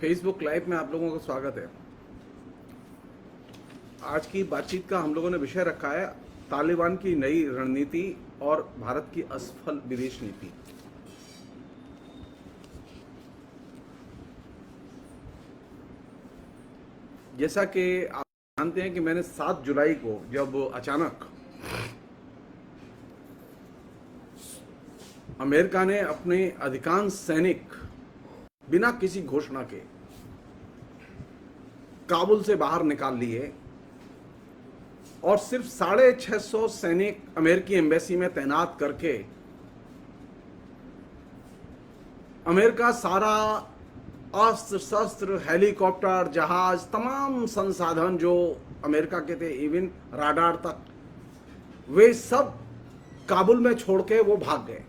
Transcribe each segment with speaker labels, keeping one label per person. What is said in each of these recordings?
Speaker 1: Facebook live में आप लोगों का स्वागत है। आज की बातचीत का हम लोगों ने विषय रखा है तालिबान की नई रणनीति और भारत की असफल विदेश नीति। जैसा कि आप जानते हैं कि मैंने 7 जुलाई को जब अचानक अमेरिका ने अपने अधिकांश सैनिक बिना किसी घोषणा के काबुल से बाहर निकाल लिए और सिर्फ 650 सैनिक अमेरिकी एम्बेसी में तैनात करके अमेरिका सारा अस्त्र शस्त्र, हेलीकॉप्टर, जहाज, तमाम संसाधन जो अमेरिका के थे, इवन राडार तक, वे सब काबुल में छोड़ के वो भाग गए।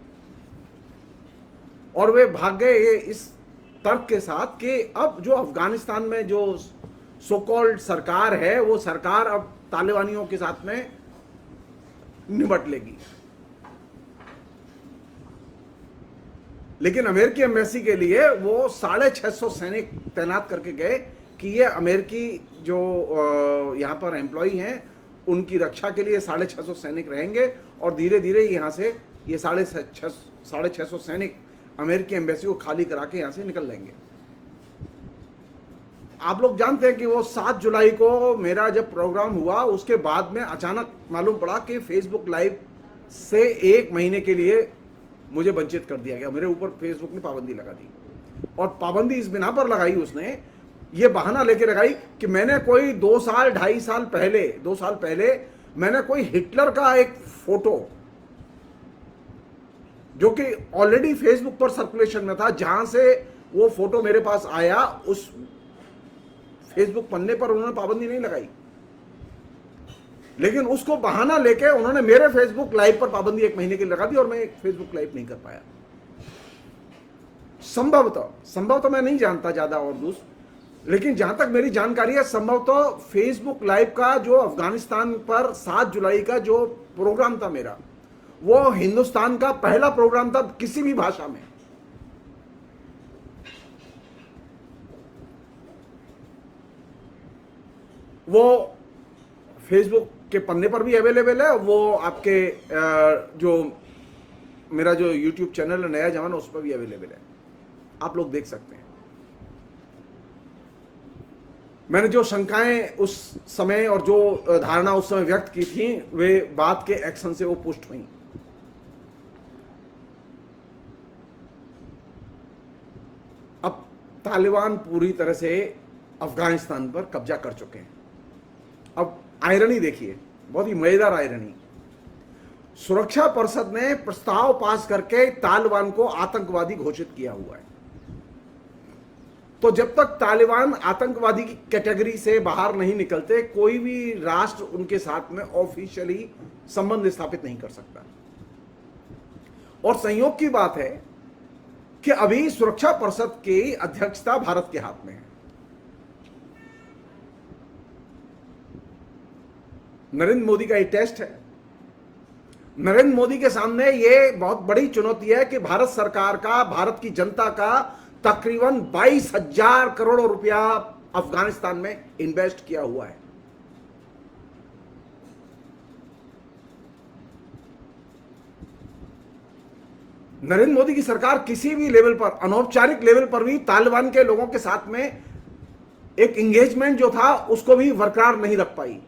Speaker 1: और वे भाग गए ये इस तर्क के साथ कि अब जो अफगानिस्तान में जो सो कॉल्ड सरकार है, वो सरकार अब तालिबानियों के साथ में निपट लेगी। लेकिन अमेरिकी एम्बेसी के लिए वो 650 सैनिक तैनात करके गए कि ये अमेरिकी जो यहाँ पर एम्प्लॉई हैं उनकी रक्षा के लिए 650 सैनिक रहेंगे और धीरे धीरे यहाँ से ये 650 सैनिक अमेरिकी एम्बेसी को खाली करा के यहाँ से निकल लेंगे। आप लोग जानते हैं कि वो 7 जुलाई को मेरा जब प्रोग्राम हुआ उसके बाद में अचानक मालूम पड़ा कि फेसबुक लाइव से 1 महीने के लिए मुझे वंचित कर दिया गया। मेरे ऊपर फेसबुक ने पाबंदी लगा दी और पाबंदी इस बिना पर लगाई, उसने ये बहाना लेके लगाई कि मैंने कोई 2 साल 2.5 साल पहले मैंने कोई हिटलर का एक फोटो जो कि ऑलरेडी फेसबुक पर सर्कुलेशन में था, जहां से वो फोटो मेरे पास आया, उस फेसबुक पन्ने पर उन्होंने पाबंदी नहीं लगाई, लेकिन उसको बहाना लेके उन्होंने मेरे फेसबुक लाइव पर पाबंदी 1 महीने के लिए लगा दी और मैं फेसबुक लाइव नहीं कर पाया। संभवतः मैं नहीं जानता ज्यादा और दूसरा, लेकिन जहां तक मेरी जानकारी है संभवतः फेसबुक लाइव का जो अफगानिस्तान पर 7 जुलाई का जो प्रोग्राम था मेरा, वो हिंदुस्तान का पहला प्रोग्राम था किसी भी भाषा में। वो फेसबुक के पन्ने पर भी अवेलेबल है, वो आपके जो मेरा जो यूट्यूब चैनल है नया जमाना, उस पर भी अवेलेबल है, आप लोग देख सकते हैं। मैंने जो शंकाएं उस समय और जो धारणा उस समय व्यक्त की थी, वे बात के एक्शन से वो पुष्ट हुई। अब तालिबान पूरी तरह से अफगानिस्तान पर कब्जा कर चुके हैं। अब आयरनी देखिए, बहुत ही मजेदार आयरनी। सुरक्षा परिषद ने प्रस्ताव पास करके तालिबान को आतंकवादी घोषित किया हुआ है। तो जब तक तालिबान आतंकवादी की कैटेगरी से बाहर नहीं निकलते, कोई भी राष्ट्र उनके साथ में ऑफिशियली संबंध स्थापित नहीं कर सकता। और संयोग की बात है कि अभी सुरक्षा परिषद की अध्यक्षता भारत के हाथ में है। नरेंद्र मोदी का ये टेस्ट है। नरेंद्र मोदी के सामने ये बहुत बड़ी चुनौती है कि भारत सरकार का, भारत की जनता का तकरीबन 22,000 करोड़ रुपया अफगानिस्तान में इन्वेस्ट किया हुआ है। नरेंद्र मोदी की सरकार किसी भी लेवल पर, अनौपचारिक लेवल पर भी तालिबान के लोगों के साथ में एक एंगेजमेंट जो था उसको भी बरकरार नहीं रख पाई।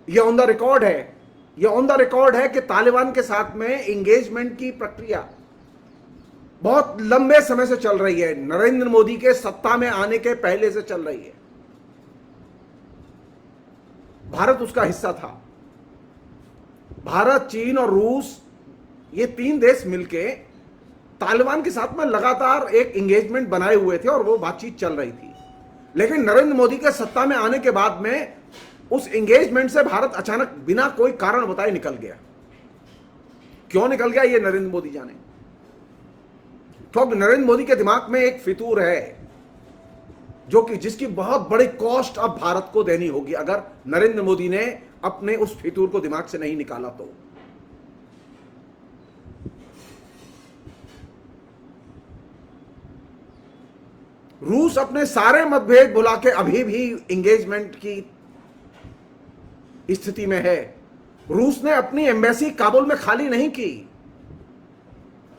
Speaker 1: यह ऑन द रिकॉर्ड है कि तालिबान के साथ में एंगेजमेंट की प्रक्रिया बहुत लंबे समय से चल रही है। नरेंद्र मोदी के सत्ता में आने के पहले से चल रही है। भारत उसका हिस्सा था। भारत, चीन और रूस, ये 3 देश मिलके तालिबान के साथ में लगातार एक एंगेजमेंट बनाए हुए थे और वो बातचीत चल रही थी। लेकिन नरेंद्र मोदी के सत्ता में आने के बाद में उस एंगेजमेंट से भारत अचानक बिना कोई कारण बताए निकल गया। क्यों निकल गया ये नरेंद्र मोदी जाने। तो नरेंद्र मोदी के दिमाग में एक फितूर है जो कि जिसकी बहुत बड़ी कॉस्ट अब भारत को देनी होगी अगर नरेंद्र मोदी ने अपने उस फितूर को दिमाग से नहीं निकाला तो। रूस अपने सारे मतभेद भुला के अभी भी एंगेजमेंट की स्थिति में है। रूस ने अपनी एम्बेसी काबुल में खाली नहीं की,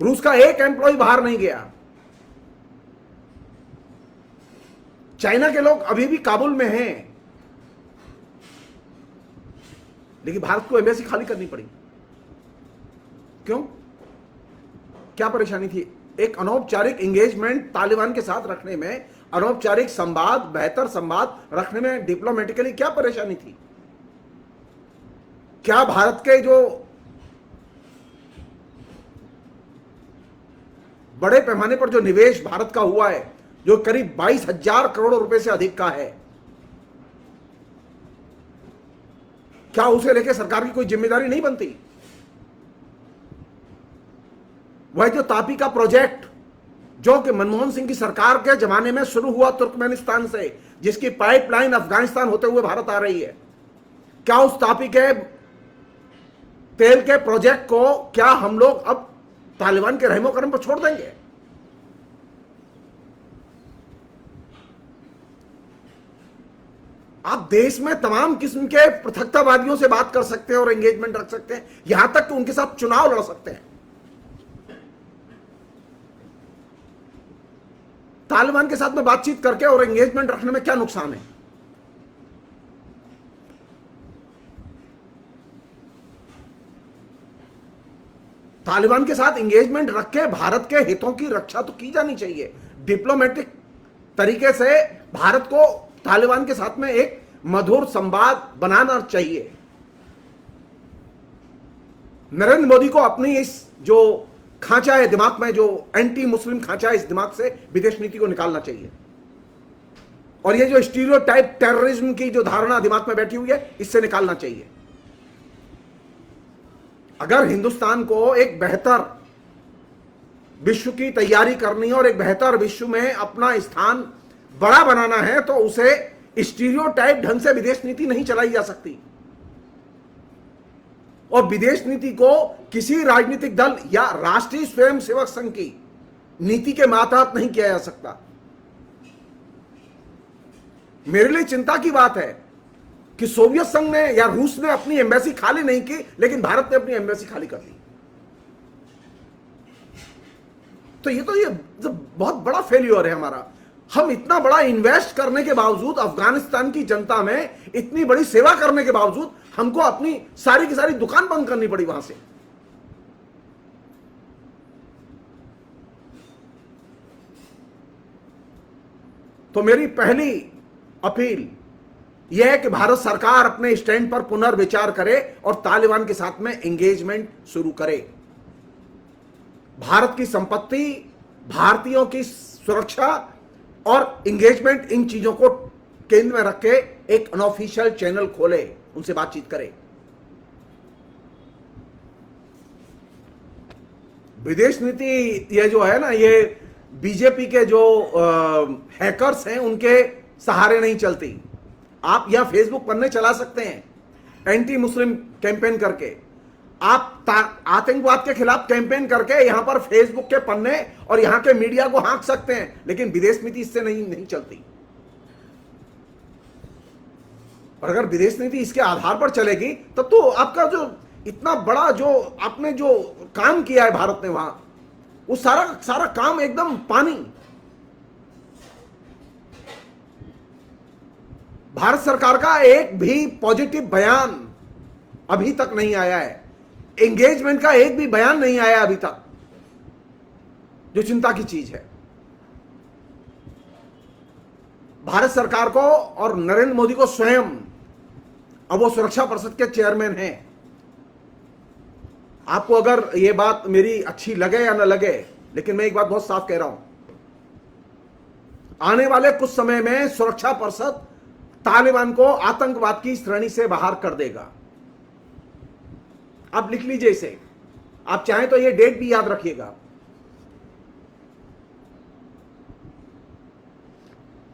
Speaker 1: रूस का एक एम्प्लॉय बाहर नहीं गया। चाइना के लोग अभी भी काबुल में हैं, लेकिन भारत को एम्बेसी खाली करनी पड़ी। क्यों? क्या परेशानी थी? एक अनौपचारिक एंगेजमेंट तालिबान के साथ रखने में, अनौपचारिक संवाद, बेहतर संवाद रखने में डिप्लोमेटिकली क्या परेशानी थी? क्या भारत के जो बड़े पैमाने पर जो निवेश भारत का हुआ है, जो करीब 22,000 करोड़ रुपए से अधिक का है, क्या उसे लेकर सरकार की कोई जिम्मेदारी नहीं बनती? वह जो तापी का प्रोजेक्ट जो कि मनमोहन सिंह की सरकार के जमाने में शुरू हुआ तुर्कमेनिस्तान से, जिसकी पाइपलाइन अफगानिस्तान होते हुए भारत आ रही है, क्या उस तापी के तेल के प्रोजेक्ट को क्या हम लोग अब तालिबान के रहमो करम पर छोड़ देंगे? आप देश में तमाम किस्म के पृथकतावादियों से बात कर सकते हैं और एंगेजमेंट रख सकते हैं, यहां तक कि उनके साथ चुनाव लड़ सकते हैं। तालिबान के साथ में बातचीत करके और एंगेजमेंट रखने में क्या नुकसान है? तालिबान के साथ एंगेजमेंट रख के भारत के हितों की रक्षा तो की जानी चाहिए। डिप्लोमेटिक तरीके से भारत को तालिबान के साथ में एक मधुर संवाद बनाना चाहिए। नरेंद्र मोदी को अपनी इस जो खांचा है दिमाग में, जो एंटी मुस्लिम खांचा है, इस दिमाग से विदेश नीति को निकालना चाहिए। और ये जो स्टीरियोटाइप टेररिज्म की जो धारणा दिमाग में बैठी हुई है, इससे निकालना चाहिए। अगर हिंदुस्तान को एक बेहतर विश्व की तैयारी करनी है और एक बेहतर विश्व में अपना स्थान बड़ा बनाना है, तो उसे स्टीरियोटाइप ढंग से विदेश नीति नहीं चलाई जा सकती। और विदेश नीति को किसी राजनीतिक दल या राष्ट्रीय स्वयंसेवक संघ की नीति के मातहत नहीं किया जा सकता। मेरे लिए चिंता की बात है कि सोवियत संघ ने या रूस ने अपनी एम्बेसी खाली नहीं की, लेकिन भारत ने अपनी एम्बेसी खाली कर दी। तो ये बहुत बड़ा फेल्यूर है हमारा। हम इतना बड़ा इन्वेस्ट करने के बावजूद, अफगानिस्तान की जनता में इतनी बड़ी सेवा करने के बावजूद, हमको अपनी सारी की सारी दुकान बंद करनी पड़ी वहां से। तो मेरी पहली अपील यह है कि भारत सरकार अपने स्टैंड पर पुनर्विचार करे और तालिबान के साथ में एंगेजमेंट शुरू करे। भारत की संपत्ति, भारतीयों की सुरक्षा और एंगेजमेंट, इन चीजों को केंद्र में रख के एक अनऑफिशियल चैनल खोले, उनसे बातचीत करे। विदेश नीति ये जो है ना, ये बीजेपी के जो हैकर्स हैं उनके सहारे नहीं चलती। आप यहां फेसबुक पन्ने चला सकते हैं एंटी मुस्लिम कैंपेन करके, आप आतंकवाद के खिलाफ कैंपेन करके यहां पर फेसबुक के पन्ने और यहां के मीडिया को हाँक सकते हैं, लेकिन विदेश नीति इससे नहीं चलती। और अगर विदेश नीति इसके आधार पर चलेगी तब तो आपका जो इतना बड़ा जो आपने जो काम किया है भारत ने वहां, वो सारा काम एकदम पानी। भारत सरकार का एक भी पॉजिटिव बयान अभी तक नहीं आया है, एंगेजमेंट का एक भी बयान नहीं आया अभी तक, जो चिंता की चीज है। भारत सरकार को और नरेंद्र मोदी को स्वयं, अब वो सुरक्षा परिषद के चेयरमैन हैं। आपको अगर ये बात मेरी अच्छी लगे या न लगे, लेकिन मैं एक बात बहुत साफ कह रहा हूं, आने वाले कुछ समय में सुरक्षा परिषद तालिबान को आतंकवाद की श्रेणी से बाहर कर देगा। आप लिख लीजिए इसे, आप चाहें तो ये डेट भी याद रखिएगा।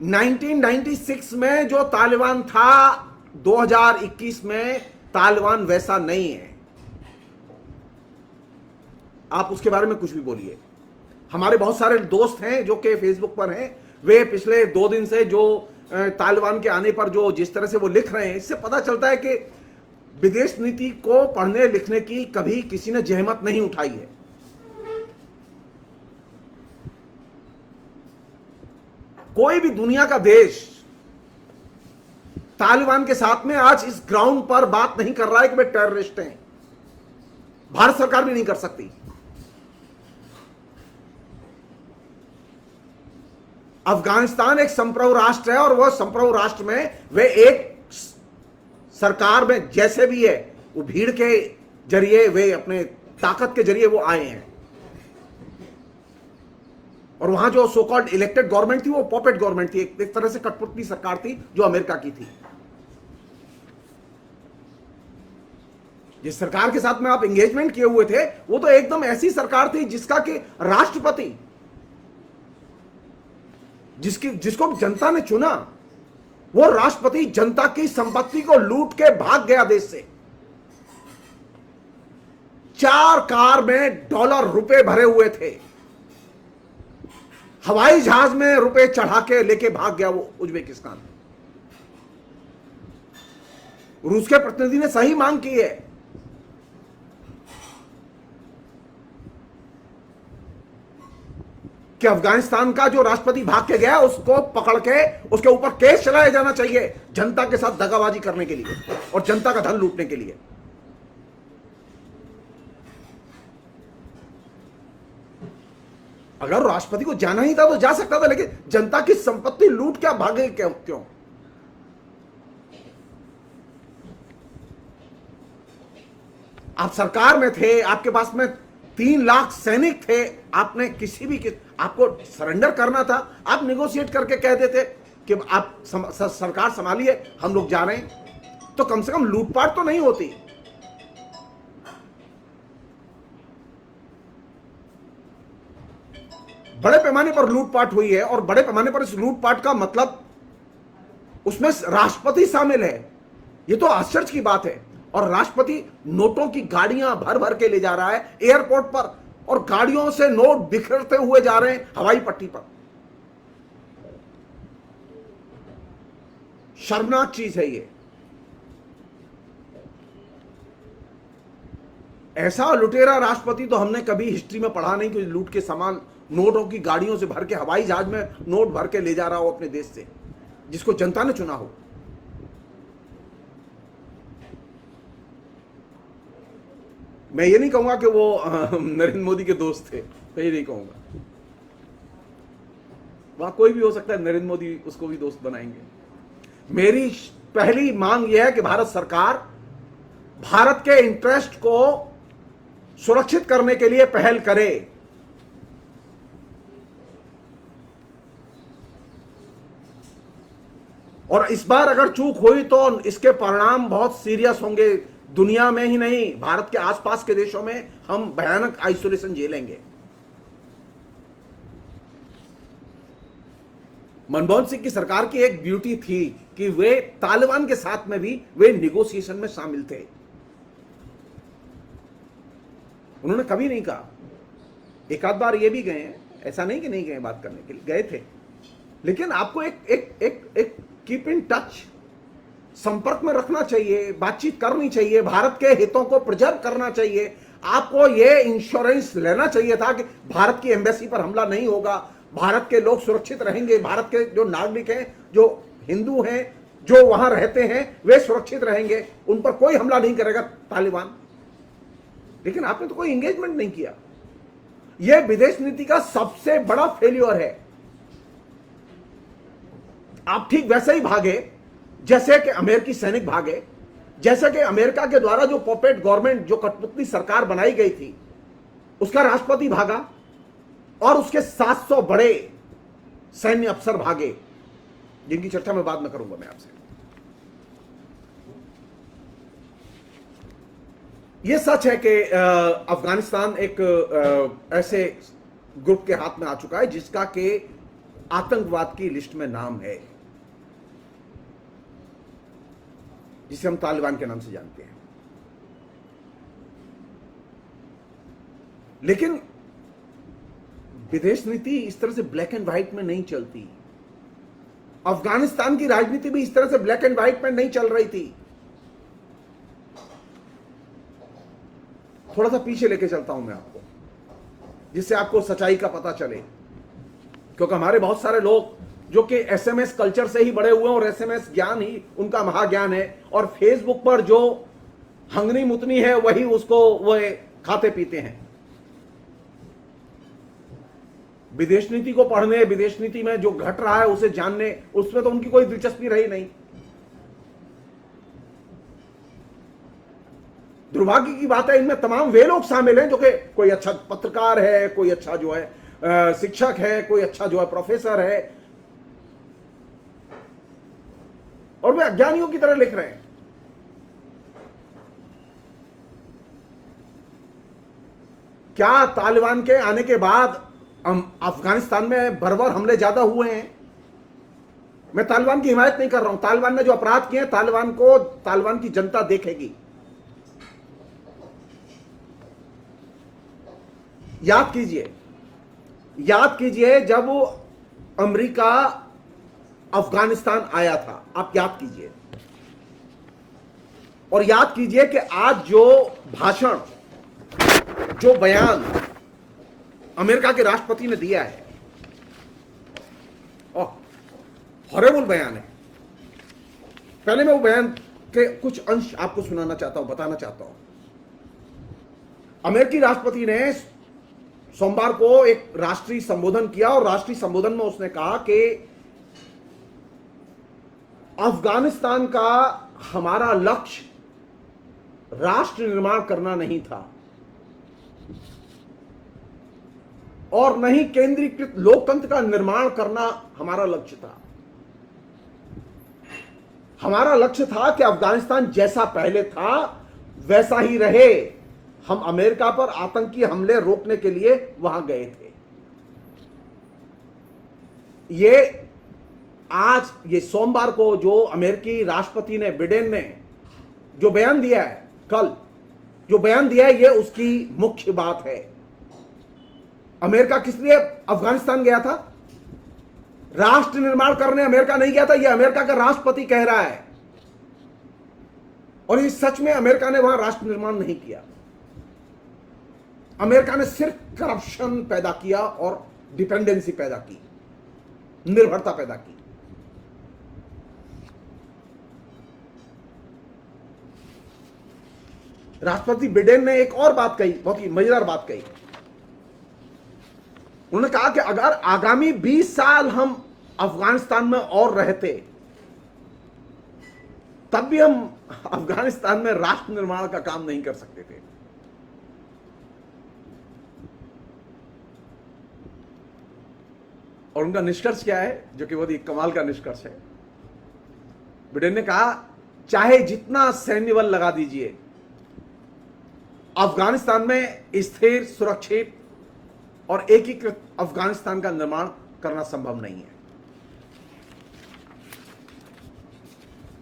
Speaker 1: 1996 में जो तालिबान था, 2021 में तालिबान वैसा नहीं है। आप उसके बारे में कुछ भी बोलिए। हमारे बहुत सारे दोस्त हैं जो कि फेसबुक पर हैं, वे पिछले 2 दिन से जो तालिबान के आने पर जो जिस तरह से वो लिख रहे हैं, इससे पता चलता है कि विदेश नीति को पढ़ने लिखने की कभी किसी ने जहमत नहीं उठाई है। कोई भी दुनिया का देश तालिबान के साथ में आज इस ग्राउंड पर बात नहीं कर रहा है कि वे टेररिस्ट हैं। भारत सरकार भी नहीं कर सकती। अफगानिस्तान एक संप्रभु राष्ट्र है और वह संप्रभु राष्ट्र में वे एक सरकार में जैसे भी है, वो भीड़ के जरिए, वे अपने ताकत के जरिए वो आए हैं। और वहां जो सो कॉल्ड इलेक्टेड गवर्नमेंट थी वो पॉपेट गवर्नमेंट थी, एक तरह से कठपुतली सरकार थी जो अमेरिका की थी। जिस सरकार के साथ में आप एंगेजमेंट किए हुए थे वो तो एकदम ऐसी सरकार थी जिसका कि राष्ट्रपति, जिसको जनता ने चुना, वो राष्ट्रपति जनता की संपत्ति को लूट के भाग गया देश से। 4 कार में डॉलर रुपए भरे हुए थे, हवाई जहाज में रुपए चढ़ा के लेके भाग गया वो उज्बेकिस्तान। रूस के प्रतिनिधि ने सही मांग की है कि अफगानिस्तान का जो राष्ट्रपति भाग के गया उसको पकड़ के उसके ऊपर केस चलाया जाना चाहिए, जनता के साथ दगाबाजी करने के लिए और जनता का धन लूटने के लिए। अगर राष्ट्रपति को जाना ही था तो जा सकता था, लेकिन जनता की संपत्ति लूट क्या भागे क्यों? आप सरकार में थे, आपके पास में 3 लाख सैनिक थे, आपने आपको सरेंडर करना था, आप नेगोशिएट करके कह देते कि आप सरकार संभालिए, हम लोग जा रहे हैं, तो कम से कम लूटपाट तो नहीं होती। बड़े पैमाने पर लूटपाट हुई है और बड़े पैमाने पर इस लूटपाट का मतलब उसमें राष्ट्रपति शामिल है। यह तो आश्चर्य की बात है। और राष्ट्रपति नोटों की गाड़ियां भर भर के ले जा रहा है एयरपोर्ट पर, और गाड़ियों से नोट बिखरते हुए जा रहे हैं हवाई पट्टी पर। शर्मनाक चीज है ये। ऐसा लुटेरा राष्ट्रपति तो हमने कभी हिस्ट्री में पढ़ा नहीं कि लूट के सामान नोटों की गाड़ियों से भर के हवाई जहाज में नोट भर के ले जा रहा हो अपने देश से, जिसको जनता ने चुना हो। मैं ये नहीं कहूंगा कि वो नरेंद्र मोदी के दोस्त थे, मैं ये नहीं कहूंगा। वहां कोई भी हो सकता है, नरेंद्र मोदी उसको भी दोस्त बनाएंगे। मेरी पहली मांग यह है कि भारत सरकार भारत के इंटरेस्ट को सुरक्षित करने के लिए पहल करे। और इस बार अगर चूक हुई तो इसके परिणाम बहुत सीरियस होंगे। दुनिया में ही नहीं, भारत के आसपास के देशों में हम भयानक आइसोलेशन झेलेंगे। मनमोहन सिंह की सरकार की एक ब्यूटी थी कि वे तालिबान के साथ में भी वे निगोशिएशन में शामिल थे। उन्होंने कभी नहीं कहा, एक आध बार ये भी गए हैं, ऐसा नहीं कि नहीं गए, बात करने के लिए गए थे, लेकिन आपको एक एक एक एक कीप इन टच, संपर्क में रखना चाहिए, बातचीत करनी चाहिए, भारत के हितों को प्रिजर्व करना चाहिए। आपको ये इंश्योरेंस लेना चाहिए था कि भारत की एम्बेसी पर हमला नहीं होगा, भारत के लोग सुरक्षित रहेंगे, भारत के जो नागरिक हैं, जो हिंदू हैं, जो वहां रहते हैं, वे सुरक्षित रहेंगे, उन पर कोई हमला नहीं करेगा तालिबान। लेकिन आपने तो कोई एंगेजमेंट नहीं किया। यह विदेश नीति का सबसे बड़ा फेल्योर है। आप ठीक वैसे ही भागे जैसे कि अमेरिकी सैनिक भागे, जैसे कि अमेरिका के द्वारा जो पॉपेट गवर्नमेंट, जो कठपुतली सरकार बनाई गई थी, उसका राष्ट्रपति भागा और उसके 700 बड़े सैन्य अफसर भागे, जिनकी चर्चा मैं बाद में करूंगा मैं आपसे। यह सच है कि अफगानिस्तान एक ऐसे ग्रुप के हाथ में आ चुका है जिसका के आतंकवाद की लिस्ट में नाम है, जिसे हम तालिबान के नाम से जानते हैं। लेकिन विदेश नीति इस तरह से ब्लैक एंड व्हाइट में नहीं चलती। अफगानिस्तान की राजनीति भी इस तरह से ब्लैक एंड व्हाइट में नहीं चल रही थी। थोड़ा सा पीछे लेके चलता हूं मैं आपको, जिससे आपको सच्चाई का पता चले, क्योंकि हमारे बहुत सारे लोग जो कि एसएमएस कल्चर से ही बड़े हुए हैं और एसएमएस ज्ञान ही उनका महाज्ञान है, और फेसबुक पर जो हंगनी मुतनी है वही उसको वह खाते पीते हैं। विदेश नीति को पढ़ने, विदेश नीति में जो घट रहा है उसे जानने, उसमें तो उनकी कोई दिलचस्पी रही नहीं। दुर्भाग्य की बात है, इनमें तमाम वे लोग शामिल हैं जो कि कोई अच्छा पत्रकार है, कोई अच्छा जो है शिक्षक है, कोई अच्छा जो है प्रोफेसर है, और वे अज्ञानियों की तरह लिख रहे हैं। क्या तालिबान के आने के बाद अफगानिस्तान में बर्बर हमले ज्यादा हुए हैं? मैं तालिबान की हिमायत नहीं कर रहा हूं। तालिबान ने जो अपराध किए हैं, तालिबान की जनता देखेगी। याद कीजिए जब अमेरिका अफगानिस्तान आया था, आप याद कीजिए, और याद कीजिए कि आज जो भाषण, जो बयान अमेरिका के राष्ट्रपति ने दिया है, हॉरेबल बयान है। पहले मैं वो बयान के कुछ अंश आपको सुनाना चाहता हूं, बताना चाहता हूं। अमेरिकी राष्ट्रपति ने सोमवार को एक राष्ट्रीय संबोधन किया, और राष्ट्रीय संबोधन में उसने कहा कि अफगानिस्तान का हमारा लक्ष्य राष्ट्र निर्माण करना नहीं था, और न ही केंद्रीकृत लोकतंत्र का निर्माण करना हमारा लक्ष्य था। हमारा लक्ष्य था कि अफगानिस्तान जैसा पहले था वैसा ही रहे। हम अमेरिका पर आतंकी हमले रोकने के लिए वहां गए थे। ये सोमवार को जो अमेरिकी राष्ट्रपति ने, बिडेन ने जो बयान दिया है, कल जो बयान दिया है, ये उसकी मुख्य बात है। अमेरिका किस लिए अफगानिस्तान गया था? राष्ट्र निर्माण करने अमेरिका नहीं गया था, यह अमेरिका का राष्ट्रपति कह रहा है। और ये सच में अमेरिका ने वहां राष्ट्र निर्माण नहीं किया। अमेरिका ने सिर्फ करप्शन पैदा किया और डिपेंडेंसी पैदा की, निर्भरता पैदा की। राष्ट्रपति बिडेन ने एक और बात कही, बहुत ही मजेदार बात कही। उन्होंने कहा कि अगर आगामी 20 साल हम अफगानिस्तान में और रहते, तब भी हम अफगानिस्तान में राष्ट्र निर्माण का काम नहीं कर सकते थे। और उनका निष्कर्ष क्या है, जो कि बहुत ही कमाल का निष्कर्ष है। बिडेन ने कहा, चाहे जितना सैन्य बल लगा दीजिए, अफगानिस्तान में स्थिर, सुरक्षित और एकीकृत अफगानिस्तान का निर्माण करना संभव नहीं है।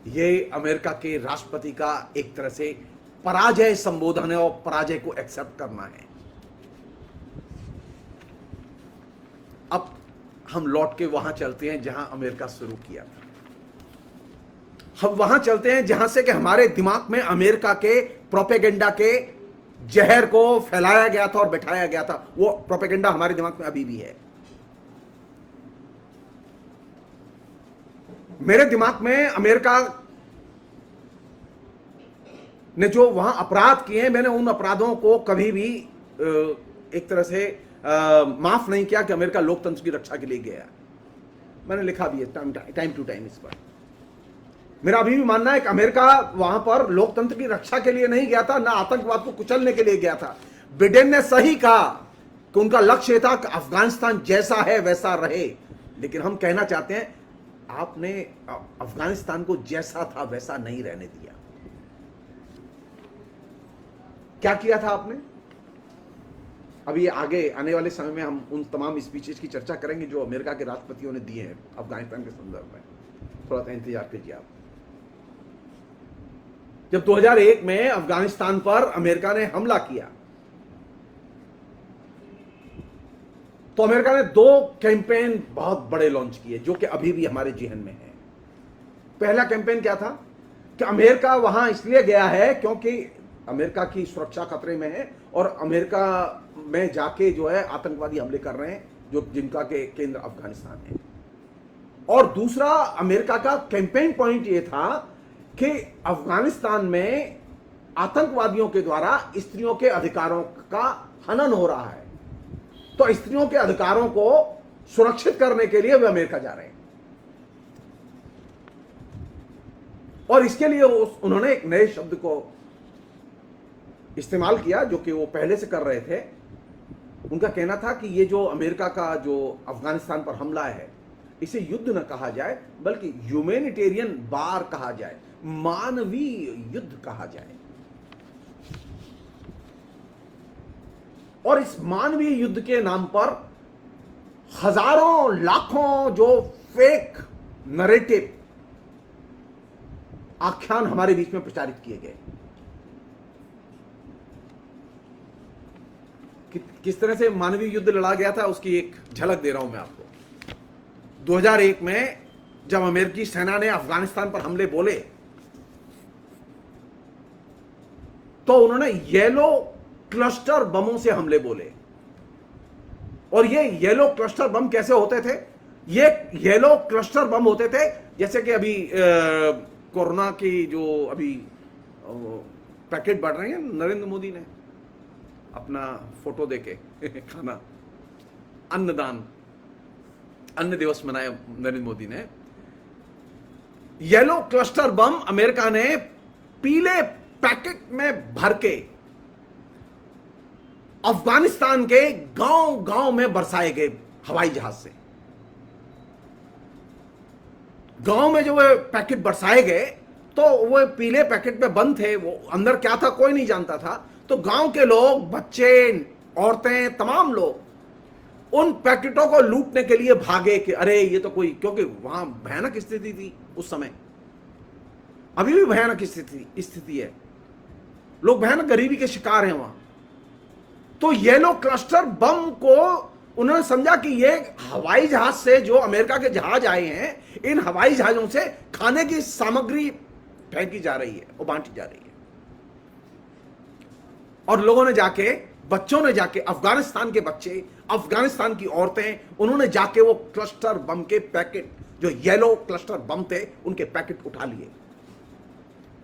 Speaker 1: यह अमेरिका के राष्ट्रपति का एक तरह से पराजय संबोधन है, और पराजय को एक्सेप्ट करना है। अब हम लौट के वहां चलते हैं जहां अमेरिका शुरू किया था। हम वहां चलते हैं जहां से कि हमारे दिमाग में अमेरिका के प्रोपेगेंडा के जहर को फैलाया गया था और बैठाया गया था। वो प्रोपेगेंडा हमारे दिमाग में अभी भी है। मेरे दिमाग में अमेरिका ने जो वहां अपराध किए हैं, मैंने उन अपराधों को कभी भी एक तरह से माफ नहीं किया कि अमेरिका लोकतंत्र की रक्षा के लिए गया। मैंने लिखा भी है टाइम टू टाइम इस पर। मेरा अभी भी मानना है कि अमेरिका वहां पर लोकतंत्र की रक्षा के लिए नहीं गया था, ना आतंकवाद को कुचलने के लिए गया था। बिडेन ने सही कहा कि उनका लक्ष्य था कि अफगानिस्तान जैसा है वैसा रहे। लेकिन हम कहना चाहते हैं, आपने अफगानिस्तान को जैसा था वैसा नहीं रहने दिया। क्या किया था आपने? अभी आगे आने वाले समय में हम उन तमाम स्पीचेस की चर्चा करेंगे जो अमेरिका के राष्ट्रपतियों ने दिए हैं अफगानिस्तान के संदर्भ में। थोड़ा सा इंतजार कीजिए आप। जब 2001 में अफगानिस्तान पर अमेरिका ने हमला किया, तो अमेरिका ने दो कैंपेन बहुत बड़े लॉन्च किए जो कि अभी भी हमारे जेहन में है। पहला कैंपेन क्या था कि अमेरिका वहां इसलिए गया है क्योंकि अमेरिका की सुरक्षा खतरे में है और अमेरिका में जाके जो है आतंकवादी हमले कर रहे हैं जो जिनका के केंद्र अफगानिस्तान है। और दूसरा अमेरिका का कैंपेन पॉइंट यह था कि अफगानिस्तान में आतंकवादियों के द्वारा स्त्रियों के अधिकारों का हनन हो रहा है, तो स्त्रियों के अधिकारों को सुरक्षित करने के लिए वे अमेरिका जा रहे हैं। और इसके लिए उन्होंने एक नए शब्द को इस्तेमाल किया जो कि वो पहले से कर रहे थे। उनका कहना था कि ये जो अमेरिका का जो अफगानिस्तान पर हमला है इसे युद्ध न कहा जाए बल्कि ह्यूमैनिटेरियन वार कहा जाए, मानवीय युद्ध कहा जाए। और इस मानवीय युद्ध के नाम पर हजारों लाखों जो फेक नरेटिव आख्यान हमारे बीच में प्रचारित किए गए। किस तरह से मानवीय युद्ध लड़ा गया था उसकी एक झलक दे रहा हूं मैं आपको। 2001 में जब अमेरिकी सेना ने अफगानिस्तान पर हमले बोले तो उन्होंने येलो क्लस्टर बमों से हमले बोले। और ये येलो क्लस्टर बम कैसे होते थे? ये येलो क्लस्टर बम होते थे जैसे कि अभी कोरोना की जो अभी पैकेट बढ़ रहे हैं, नरेंद्र मोदी ने अपना फोटो देके खाना अन्नदान अन्न दिवस मनाया नरेंद्र मोदी ने। येलो क्लस्टर बम अमेरिका ने पीले पैकेट में भर के अफगानिस्तान के गांव गांव में बरसाए गए हवाई जहाज से। गांव में जो वो पैकेट बरसाए गए तो वो पीले पैकेट में बंद थे, वो अंदर क्या था कोई नहीं जानता था। तो गांव के लोग, बच्चे, औरतें, तमाम लोग उन पैकेटों को लूटने के लिए भागे कि अरे ये तो कोई, क्योंकि वहां भयानक स्थिति थी उस समय, अभी भी भयानक स्थिति है, लोग भयानक गरीबी के शिकार हैं वहां। तो येलो क्लस्टर बम को उन्होंने समझा कि ये हवाई जहाज से जो अमेरिका के जहाज आए हैं, इन हवाई जहाजों से खाने की सामग्री फेंकी जा रही है और बांटी जा रही है। और लोगों ने जाके, बच्चों ने जाके, अफगानिस्तान के बच्चे, अफगानिस्तान की औरतें, उन्होंने जाके वो क्लस्टर बम के पैकेट, जो येलो क्लस्टर बम थे, उनके पैकेट उठा लिए।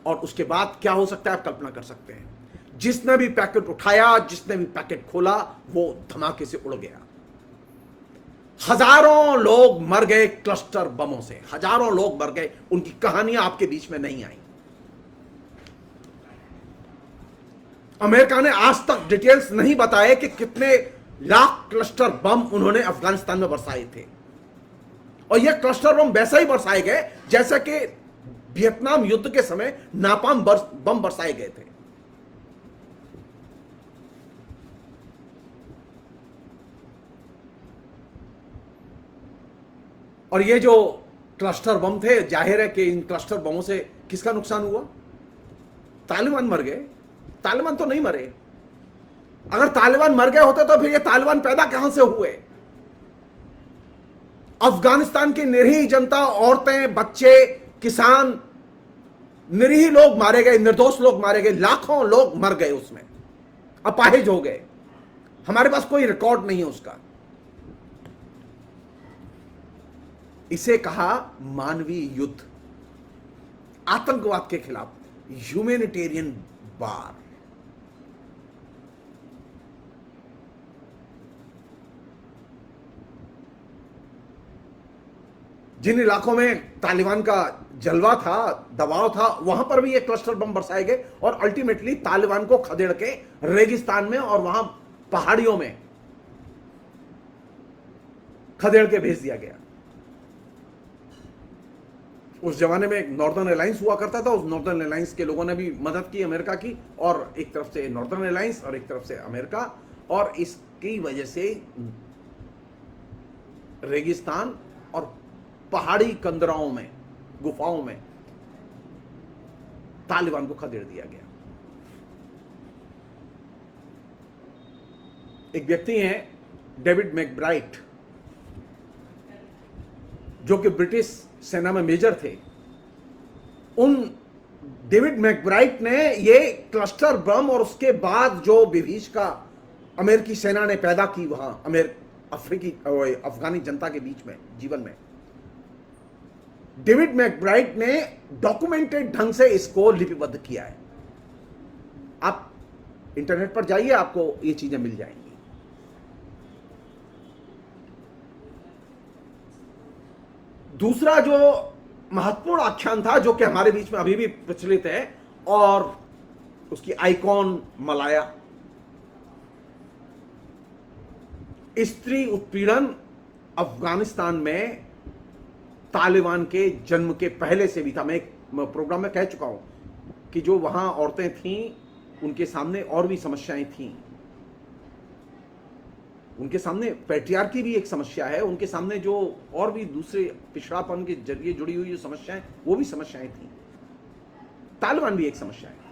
Speaker 1: और उसके बाद क्या हो सकता है आप कल्पना कर सकते हैं। जिसने भी पैकेट उठाया, जिसने भी पैकेट खोला, वो धमाके से उड़ गया। हजारों लोग मर गए क्लस्टर बमों से, हजारों लोग मर गए। उनकी कहानियां आपके बीच में नहीं आई। अमेरिका ने आज तक डिटेल्स नहीं बताए कि कितने लाख क्लस्टर बम उन्होंने अफगानिस्तान में बरसाए थे। और यह क्लस्टर बम वैसा ही बरसाए गए जैसा कि वियतनाम युद्ध के समय नापाम बम बरसाए गए थे। और ये जो क्लस्टर बम थे, जाहिर है कि इन क्लस्टर बमों से किसका नुकसान हुआ? तालिबान मर गए। तालिबान तो नहीं मरे। अगर तालिबान मर गए होते तो फिर ये तालिबान पैदा कहां से हुए? अफगानिस्तान की निरीह जनता, औरतें, बच्चे, किसान, निरीह लोग मारे गए, निर्दोष लोग मारे गए, लाखों लोग मर गए, उसमें अपाहिज हो गए। हमारे पास कोई रिकॉर्ड नहीं है उसका। इसे कहा मानवीय युद्ध, आतंकवाद के खिलाफ ह्यूमैनिटेरियन वार। जिन इलाकों में तालिबान का जलवा था, दबाव था, वहां पर भी ये क्लस्टर बम बरसाए गए और अल्टीमेटली तालिबान को खदेड़ के रेगिस्तान में और वहां पहाड़ियों में खदेड़ के भेज दिया गया। उस जमाने में एक नॉर्दर्न अलायंस हुआ करता था, उस नॉर्दर्न अलायंस के लोगों ने भी मदद की अमेरिका की, और एक तरफ से नॉर्दर्न अलायंस और एक तरफ से अमेरिका, और इसकी वजह से रेगिस्तान और पहाड़ी कंदराओं में, गुफाओं में तालिबान को खदेड़ दिया गया। एक व्यक्ति हैं डेविड मैकब्राइट, जो कि ब्रिटिश सेना में मेजर थे, उन डेविड मैकब्राइट ने ये क्लस्टर बम और उसके बाद जो विभीषिका अमेरिकी सेना ने पैदा की वहां अफगानी जनता के बीच में, जीवन में, डेविड मैकब्राइट ने डॉक्यूमेंटेड ढंग से इसको लिपिबद्ध किया है। आप इंटरनेट पर जाइए, आपको ये चीजें मिल जाएंगी। दूसरा जो महत्वपूर्ण आख्यान था, जो कि हमारे बीच में अभी भी प्रचलित है, और उसकी आइकॉन मलाया, स्त्री उत्पीड़न अफगानिस्तान में तालिबान के जन्म के पहले से भी था। मैं एक प्रोग्राम में कह चुका हूं कि जो वहां औरतें थीं, उनके सामने और भी समस्याएं थीं। उनके सामने पैट्रियार्की भी एक समस्या है, उनके सामने जो और भी दूसरे पिछड़ापन के जरिए जुड़ी हुई जो समस्याएं, वो भी समस्याएं थी। तालिबान भी एक समस्या है।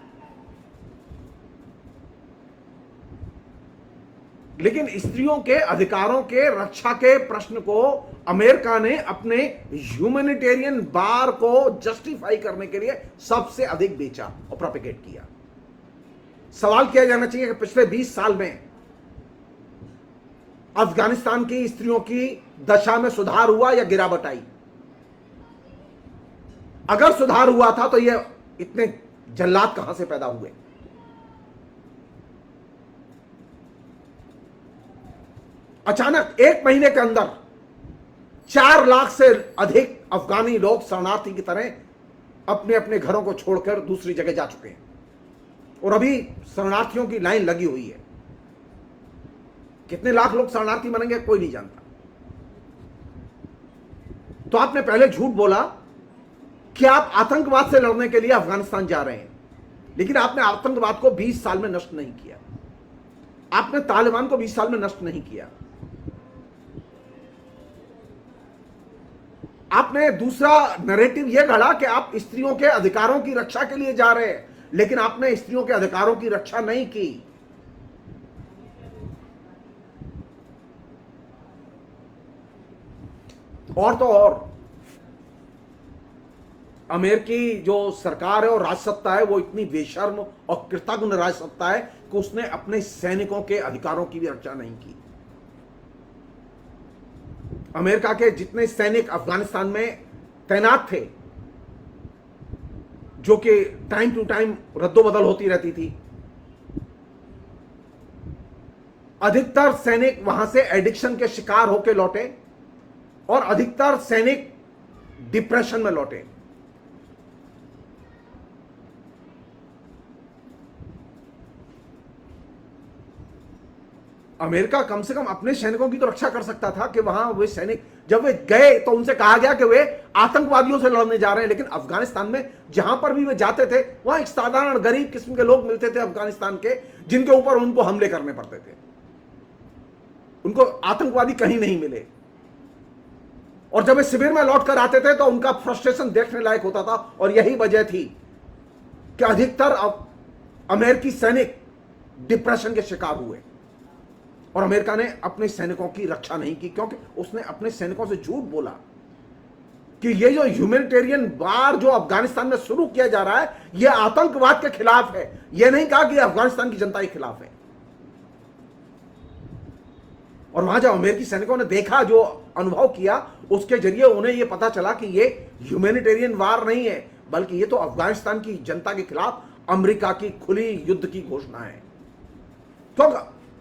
Speaker 1: लेकिन स्त्रियों के अधिकारों के रक्षा के प्रश्न को अमेरिका ने अपने ह्यूमैनिटेरियन बार को जस्टिफाई करने के लिए सबसे अधिक बेचा और प्रोपेगेट किया। सवाल किया जाना चाहिए कि पिछले 20 साल में अफगानिस्तान की स्त्रियों की दशा में सुधार हुआ या गिरावट आई? अगर सुधार हुआ था तो ये इतने जल्लाद कहां से पैदा हुए? अचानक एक महीने के अंदर 4 लाख से अधिक अफगानी लोग शरणार्थी की तरह अपने अपने घरों को छोड़कर दूसरी जगह जा चुके हैं, और अभी शरणार्थियों की लाइन लगी हुई है। कितने लाख लोग शरणार्थी बनेंगे कोई नहीं जानता। तो आपने पहले झूठ बोला कि आप आतंकवाद से लड़ने के लिए अफगानिस्तान जा रहे हैं, लेकिन आपने आतंकवाद को 20 साल में नष्ट नहीं किया। आपने तालिबान को 20 साल में नष्ट नहीं किया। आपने दूसरा नैरेटिव यह गढ़ा कि आप स्त्रियों के अधिकारों की रक्षा के लिए जा रहे हैं, लेकिन आपने स्त्रियों के अधिकारों की रक्षा नहीं की। और तो और अमेरिकी जो सरकार है और राजसत्ता है, वो इतनी बेशर्म और कृतघ्न राजसत्ता है कि उसने अपने सैनिकों के अधिकारों की भी रक्षा नहीं की। अमेरिका के जितने सैनिक अफगानिस्तान में तैनात थे, जो कि टाइम टू टाइम रद्दोबदल होती रहती थी, अधिकतर सैनिक वहां से एडिक्शन के शिकार होकर लौटे और अधिकतर सैनिक डिप्रेशन में लौटे। अमेरिका कम से कम अपने सैनिकों की तो रक्षा कर सकता था कि वहां वे सैनिक जब वे गए तो उनसे कहा गया कि वे आतंकवादियों से लड़ने जा रहे हैं, लेकिन अफगानिस्तान में जहां पर भी वे जाते थे वहां एक साधारण गरीब किस्म के लोग मिलते थे अफगानिस्तान के, जिनके ऊपर उनको हमले करने पड़ते थे। उनको आतंकवादी कहीं नहीं मिले, और जब वे शिविर में लौट कर आते थे तो उनका फ्रस्ट्रेशन देखने लायक होता था। और यही वजह थी कि अधिकतर अमेरिकी सैनिक डिप्रेशन के शिकार हुए, और अमेरिका ने अपने सैनिकों की रक्षा नहीं की, क्योंकि उसने अपने सैनिकों से झूठ बोला कि ये जो ह्यूमैनिटेरियन वार जो अफगानिस्तान में शुरू किया जा रहा है, यह आतंकवाद के खिलाफ है। यह नहीं कहा कि अफगानिस्तान की जनता के खिलाफ है। और वहां जब अमेरिकी सैनिकों ने देखा, जो अनुभव किया, उसके जरिए उन्हें यह पता चला कि यह ह्यूमैनिटेरियन वार नहीं है, बल्कि यह तो अफगानिस्तान की जनता के खिलाफ अमेरिका की खुली युद्ध की घोषणा है। तो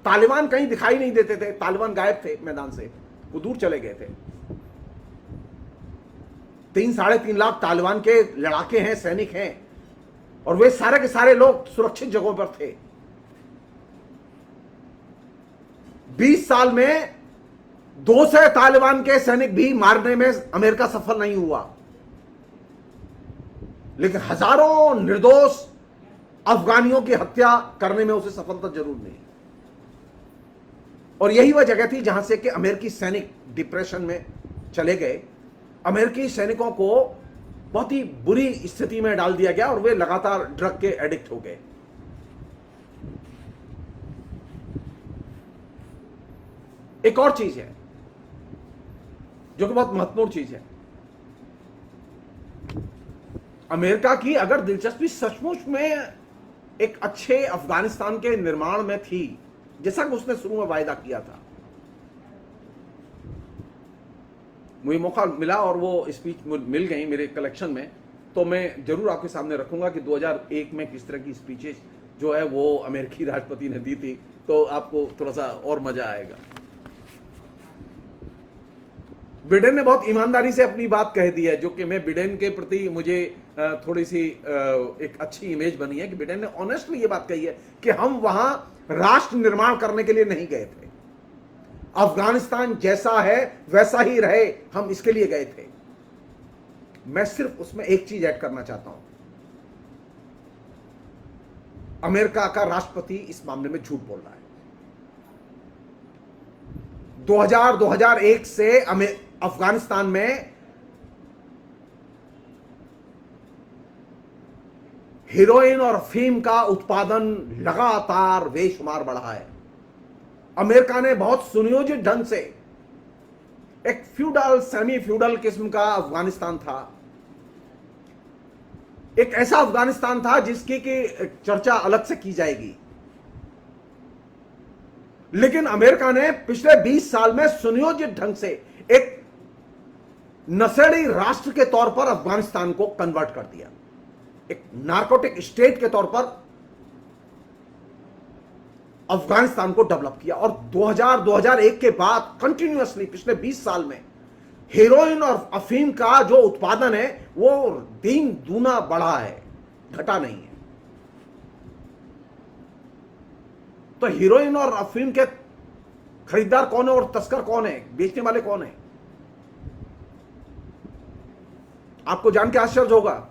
Speaker 1: तालिबान कहीं दिखाई नहीं देते थे, तालिबान गायब थे मैदान से, वो दूर चले गए थे। 3-3.5 लाख तालिबान के लड़ाके हैं, सैनिक हैं, और वे सारे के सारे लोग सुरक्षित जगहों पर थे। 20 साल में 200 तालिबान के सैनिक भी मारने में अमेरिका सफल नहीं हुआ, लेकिन हजारों निर्दोष अफगानियों की हत्या करने में उसे सफलता जरूर मिली। और यही वह जगह थी जहां से कि अमेरिकी सैनिक डिप्रेशन में चले गए। अमेरिकी सैनिकों को बहुत ही बुरी स्थिति में डाल दिया गया और वे लगातार ड्रग के एडिक्ट हो गए। एक और चीज है जो कि बहुत महत्वपूर्ण चीज है। अमेरिका की अगर दिलचस्पी सचमुच में एक अच्छे अफगानिस्तान के निर्माण में थी, जैसा कि उसने शुरू में वायदा किया था, मुझे मौका मिला और वो स्पीच मिल गई मेरे कलेक्शन में, तो मैं जरूर आपके सामने रखूंगा कि 2001 में किस तरह की स्पीचेस जो है वो अमेरिकी राष्ट्रपति ने दी थी, तो आपको थोड़ा सा और मजा आएगा। बिडेन ने बहुत ईमानदारी से अपनी बात कह दी है, जो कि मैं बिडेन के प्रति मुझे थोड़ी सी एक अच्छी इमेज बनी है कि बिडेन ने ऑनेस्टली ये बात कही है कि हम वहां राष्ट्र निर्माण करने के लिए नहीं गए थे, अफगानिस्तान जैसा है वैसा ही रहे, हम इसके लिए गए थे। मैं सिर्फ उसमें एक चीज ऐड करना चाहता हूं, अमेरिका का राष्ट्रपति इस मामले में झूठ बोल रहा है। 2001 से अफगानिस्तान में हेरोइन और अफीम का उत्पादन लगातार बेशुमार बढ़ा है। अमेरिका ने बहुत सुनियोजित ढंग से, एक फ्यूडल सेमी फ्यूडल किस्म का अफगानिस्तान था, एक ऐसा अफगानिस्तान था जिसकी की चर्चा अलग से की जाएगी, लेकिन अमेरिका ने पिछले 20 साल में सुनियोजित ढंग से एक नशेड़ी राष्ट्र के तौर पर अफगानिस्तान को कन्वर्ट कर दिया, एक नार्कोटिक स्टेट के तौर पर अफगानिस्तान को डेवलप किया। और 2001 के बाद कंटिन्यूअसली पिछले 20 साल में हेरोइन और अफीम का जो उत्पादन है वो 3 गुना बढ़ा है, घटा नहीं है। तो हीरोइन और अफीम के खरीदार कौन है और तस्कर कौन है, बेचने वाले कौन है? आपको जान के आश्चर्य होगा,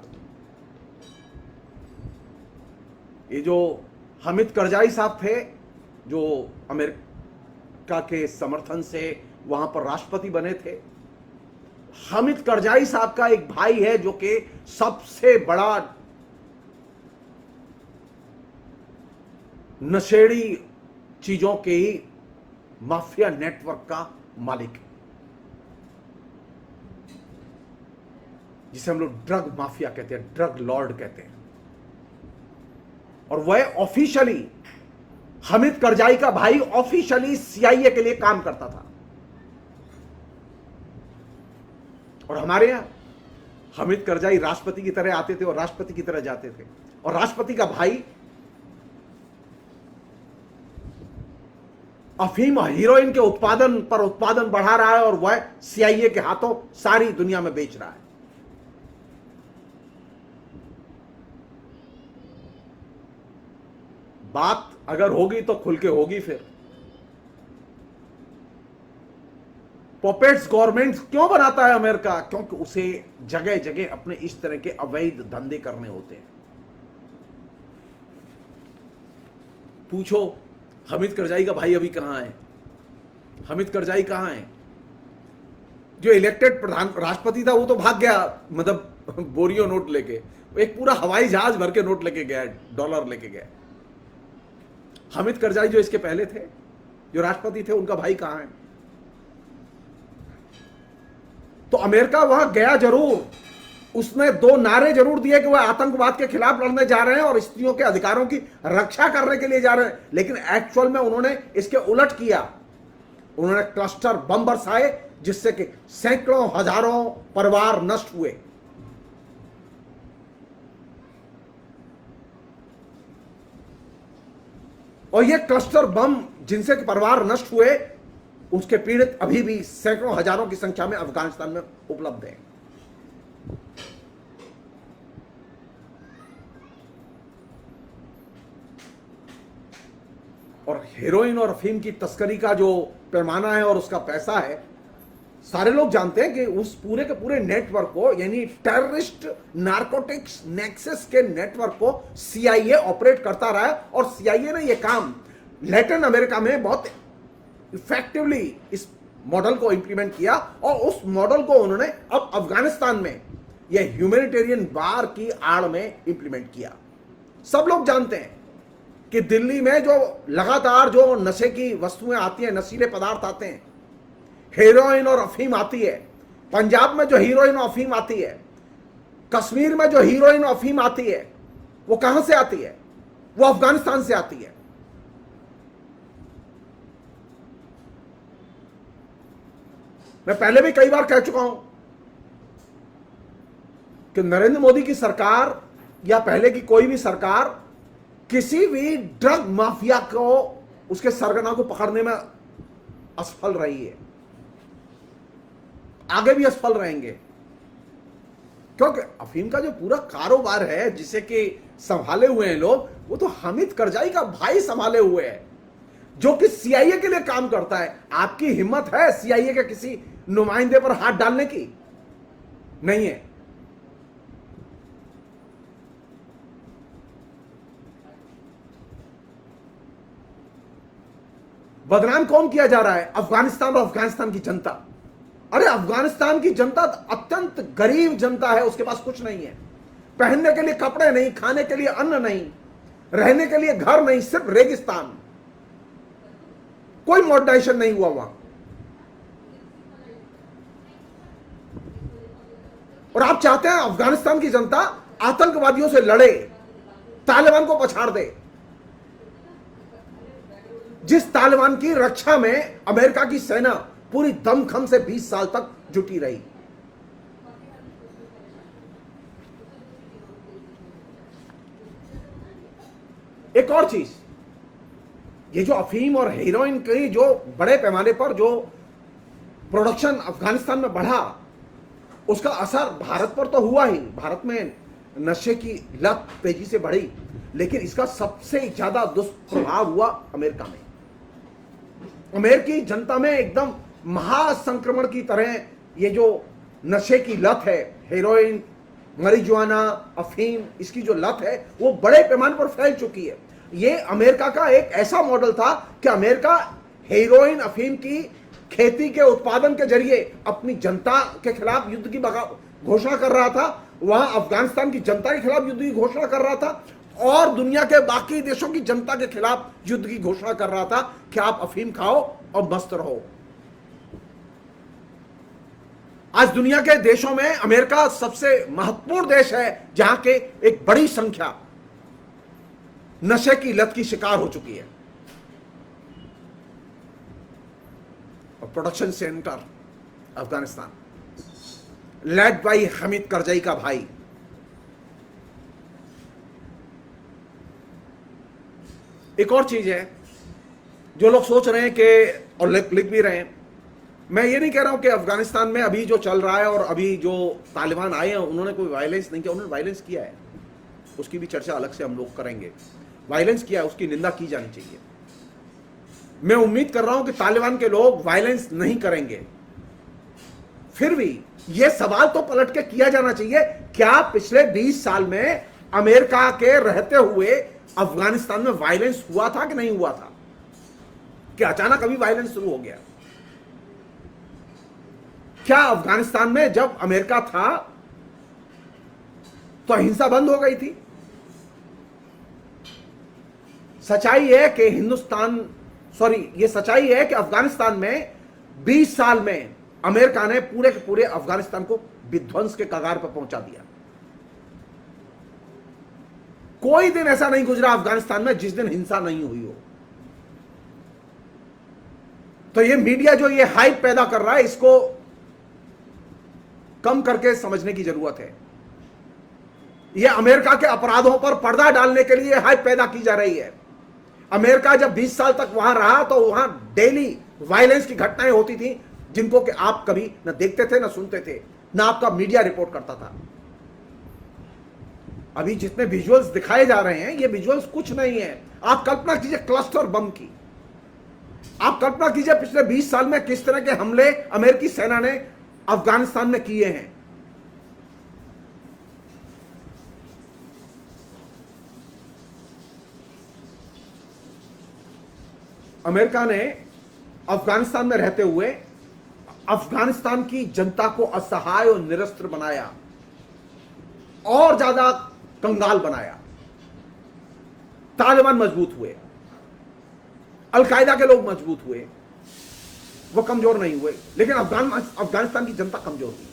Speaker 1: ये जो हामिद करजाई साहब थे, जो अमेरिका के समर्थन से वहां पर राष्ट्रपति बने थे, हामिद करजाई साहब का एक भाई है जो कि सबसे बड़ा नशेड़ी चीजों के माफिया नेटवर्क का मालिक है, जिसे हम लोग ड्रग माफिया कहते हैं, ड्रग लॉर्ड कहते हैं। और वह ऑफिशियली, हामिद करजाई का भाई ऑफिशियली सीआईए के लिए काम करता था। और हमारे यहां हामिद करजाई राष्ट्रपति की तरह आते थे और राष्ट्रपति की तरह जाते थे, और राष्ट्रपति का भाई अफीम और हीरोइन के उत्पादन पर उत्पादन बढ़ा रहा है और वह सीआईए के हाथों सारी दुनिया में बेच रहा है। बात अगर होगी तो खुल के होगी। फिर पॉपेट्स गवर्नमेंट क्यों बनाता है अमेरिका? क्योंकि उसे जगह जगह अपने इस तरह के अवैध धंधे करने होते हैं। पूछो हामिद करजाई का भाई अभी कहां है? हामिद करजाई कहां है? जो इलेक्टेड प्रधान राष्ट्रपति था वो तो भाग गया, मतलब बोरियो नोट लेके, एक पूरा हवाई जहाज भर के नोट लेके गया, डॉलर लेके गया। हामिद करजाई जो इसके पहले थे, जो राष्ट्रपति थे, उनका भाई कहां है? तो अमेरिका वहां गया जरूर, उसने 2 नारे जरूर दिए कि वह आतंकवाद के खिलाफ लड़ने जा रहे हैं और स्त्रियों के अधिकारों की रक्षा करने के लिए जा रहे हैं, लेकिन एक्चुअल में उन्होंने इसके उलट किया। उन्होंने क्लस्टर बम बरसाए जिससे कि सैकड़ों हजारों परिवार नष्ट हुए। और ये क्लस्टर बम जिनसे कि परिवार नष्ट हुए, उसके पीड़ित अभी भी सैकड़ों हजारों की संख्या में अफगानिस्तान में उपलब्ध हैं। और हेरोइन और अफीम की तस्करी का जो पैमाना है और उसका पैसा है, सारे लोग जानते हैं कि उस पूरे के पूरे नेटवर्क को, यानी टेररिस्ट नारकोटिक्स नेक्सस के नेटवर्क को सीआईए ऑपरेट करता रहा है। और सीआईए ने यह काम लैटिन अमेरिका में बहुत इफेक्टिवली इस मॉडल को इंप्लीमेंट किया, और उस मॉडल को उन्होंने अब अफगानिस्तान में यह ह्यूमैनिटेरियन वार की आड़ में इंप्लीमेंट किया। सब लोग जानते हैं कि दिल्ली में जो लगातार जो नशे की वस्तुएं आती हैं, नशीले पदार्थ आते हैं, हेरोइन और अफीम आती है, पंजाब में जो हीरोइन और अफीम आती है, कश्मीर में जो हीरोइन और अफीम आती है, वो कहां से आती है? वो अफगानिस्तान से आती है। मैं पहले भी कई बार कह चुका हूं कि नरेंद्र मोदी की सरकार या पहले की कोई भी सरकार किसी भी ड्रग माफिया को, उसके सरगना को पकड़ने में असफल रही है, आगे भी असफल रहेंगे। क्योंकि अफीम का जो पूरा कारोबार है जिसे कि संभाले हुए हैं लोग, वो तो हामिद करजाई का भाई संभाले हुए है, जो कि सीआईए के लिए काम करता है। आपकी हिम्मत है सीआईए के किसी नुमाइंदे पर हाथ डालने की? नहीं है। बदनाम कौन किया जा रहा है? अफगानिस्तान और अफगानिस्तान की जनता। अरे अफगानिस्तान की जनता अत्यंत गरीब जनता है, उसके पास कुछ नहीं है, पहनने के लिए कपड़े नहीं, खाने के लिए अन्न नहीं, रहने के लिए घर नहीं, सिर्फ रेगिस्तान, कोई मॉडर्नाइजेशन नहीं हुआ वहां। और आप चाहते हैं अफगानिस्तान की जनता आतंकवादियों से लड़े, तालिबान को पछाड़ दे, जिस तालिबान की रक्षा में अमेरिका की सेना पूरी दमखम से 20 साल तक जुटी रही। एक और चीज, ये जो अफीम और हेरोइन की जो बड़े पैमाने पर जो प्रोडक्शन अफगानिस्तान में बढ़ा, उसका असर भारत पर तो हुआ ही। भारत में नशे की लत तेजी से बढ़ी, लेकिन इसका सबसे ज्यादा दुष्प्रभाव हुआ अमेरिका में। अमेरिकी जनता में एकदम महासंक्रमण की तरह ये जो नशे की लत है, हेरोइन, marijuana, अफीम, इसकी जो लत है वो बड़े पैमाने पर फैल चुकी है। ये अमेरिका का एक ऐसा मॉडल था कि अमेरिका हेरोइन, अफीम की खेती के उत्पादन के जरिए अपनी जनता के खिलाफ युद्ध की घोषणा कर रहा था, वहां अफगानिस्तान की जनता के खिलाफ युद्ध की घोषणा कर रहा था, और दुनिया के बाकी देशों की जनता के खिलाफ युद्ध की घोषणा कर रहा था कि आप अफीम खाओ और मस्त रहो। आज दुनिया के देशों में अमेरिका सबसे महत्वपूर्ण देश है जहां के एक बड़ी संख्या नशे की लत की शिकार हो चुकी है। और production centre Afghanistan, led by Hamid Karzai का भाई। एक और चीज है जो लोग सोच रहे हैं कि, और लिख भी रहे हैं, मैं ये नहीं कह रहा हूं कि अफगानिस्तान में अभी जो चल रहा है और अभी जो तालिबान आए हैं उन्होंने कोई वायलेंस नहीं किया, उन्होंने वायलेंस किया है, उसकी भी चर्चा अलग से हम लोग करेंगे। वायलेंस किया है, उसकी निंदा की जानी चाहिए। मैं उम्मीद कर रहा हूं कि तालिबान के लोग वायलेंस नहीं करेंगे। फिर भी यह सवाल तो पलट के किया जाना चाहिए, क्या पिछले 20 साल में अमेरिका के रहते हुए अफगानिस्तान में वायलेंस हुआ था कि नहीं हुआ था? क्या अचानक अभी वायलेंस शुरू हो गया? क्या अफगानिस्तान में जब अमेरिका था तो हिंसा बंद हो गई थी? सच्चाई है कि ये सच्चाई है कि अफगानिस्तान में 20 साल में अमेरिका ने पूरे के पूरे अफगानिस्तान को विध्वंस के कगार पर पहुंचा दिया। कोई दिन ऐसा नहीं गुजरा अफगानिस्तान में जिस दिन हिंसा नहीं हुई हो। तो ये मीडिया जो ये हाइप पैदा कर रहा है, इसको कम करके समझने की जरूरत है। ये अमेरिका के अपराधों पर पर्दा डालने के लिए हाइप पैदा की जा रही है। अमेरिका जब 20 साल तक वहां रहा तो वहां डेली वायलेंस की घटनाएं होती थी, जिनको कि आप कभी न देखते थे, न सुनते थे, न आपका मीडिया रिपोर्ट करता था। अभी जितने विजुअल्स दिखाए जा रहे हैं, ये विजुअल्स कुछ नहीं है। आप कल्पना कीजिए क्लस्टर बम की, आप कल्पना कीजिए पिछले 20 साल में किस तरह के हमले अमेरिकी सेना ने अफगानिस्तान में किए हैं। अमेरिका ने अफगानिस्तान में रहते हुए अफगानिस्तान की जनता को असहाय और निरस्त्र बनाया, और ज्यादा कंगाल बनाया। तालिबान मजबूत हुए, अलकायदा के लोग मजबूत हुए, वो कमजोर नहीं हुए, लेकिन अफगानिस्तान की जनता कमजोर हुई।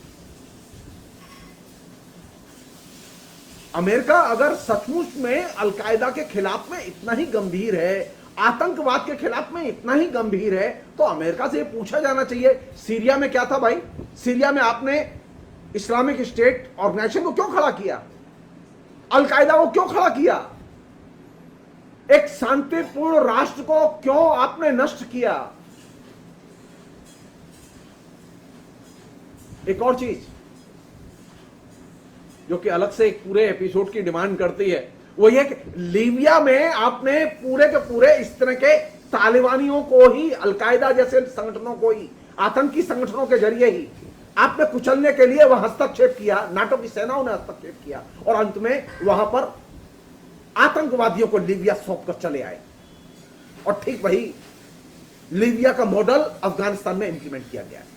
Speaker 1: अमेरिका अगर सचमुच में अलकायदा के खिलाफ में इतना ही गंभीर है, आतंकवाद के खिलाफ में इतना ही गंभीर है, तो अमेरिका से पूछा जाना चाहिए सीरिया में क्या था भाई? सीरिया में आपने इस्लामिक स्टेट ऑर्गेनाइजेशन को क्यों खड़ा किया? अलकायदा को क्यों खड़ा किया? एक शांतिपूर्ण राष्ट्र को क्यों आपने नष्ट किया? एक और चीज जो कि अलग से एक पूरे एपिसोड की डिमांड करती है, वो ये कि लीबिया में आपने पूरे के पूरे इस तरह के तालिबानियों को ही, अलकायदा जैसे संगठनों को ही, आतंकी संगठनों के जरिए ही आपने कुचलने के लिए वह हस्तक्षेप किया, नाटो की सेनाओं ने हस्तक्षेप किया और अंत में वहां पर आतंकवादियों को लीबिया सौंप कर चले आए। और ठीक वही लीबिया का मॉडल अफगानिस्तान में इंप्लीमेंट किया गया है।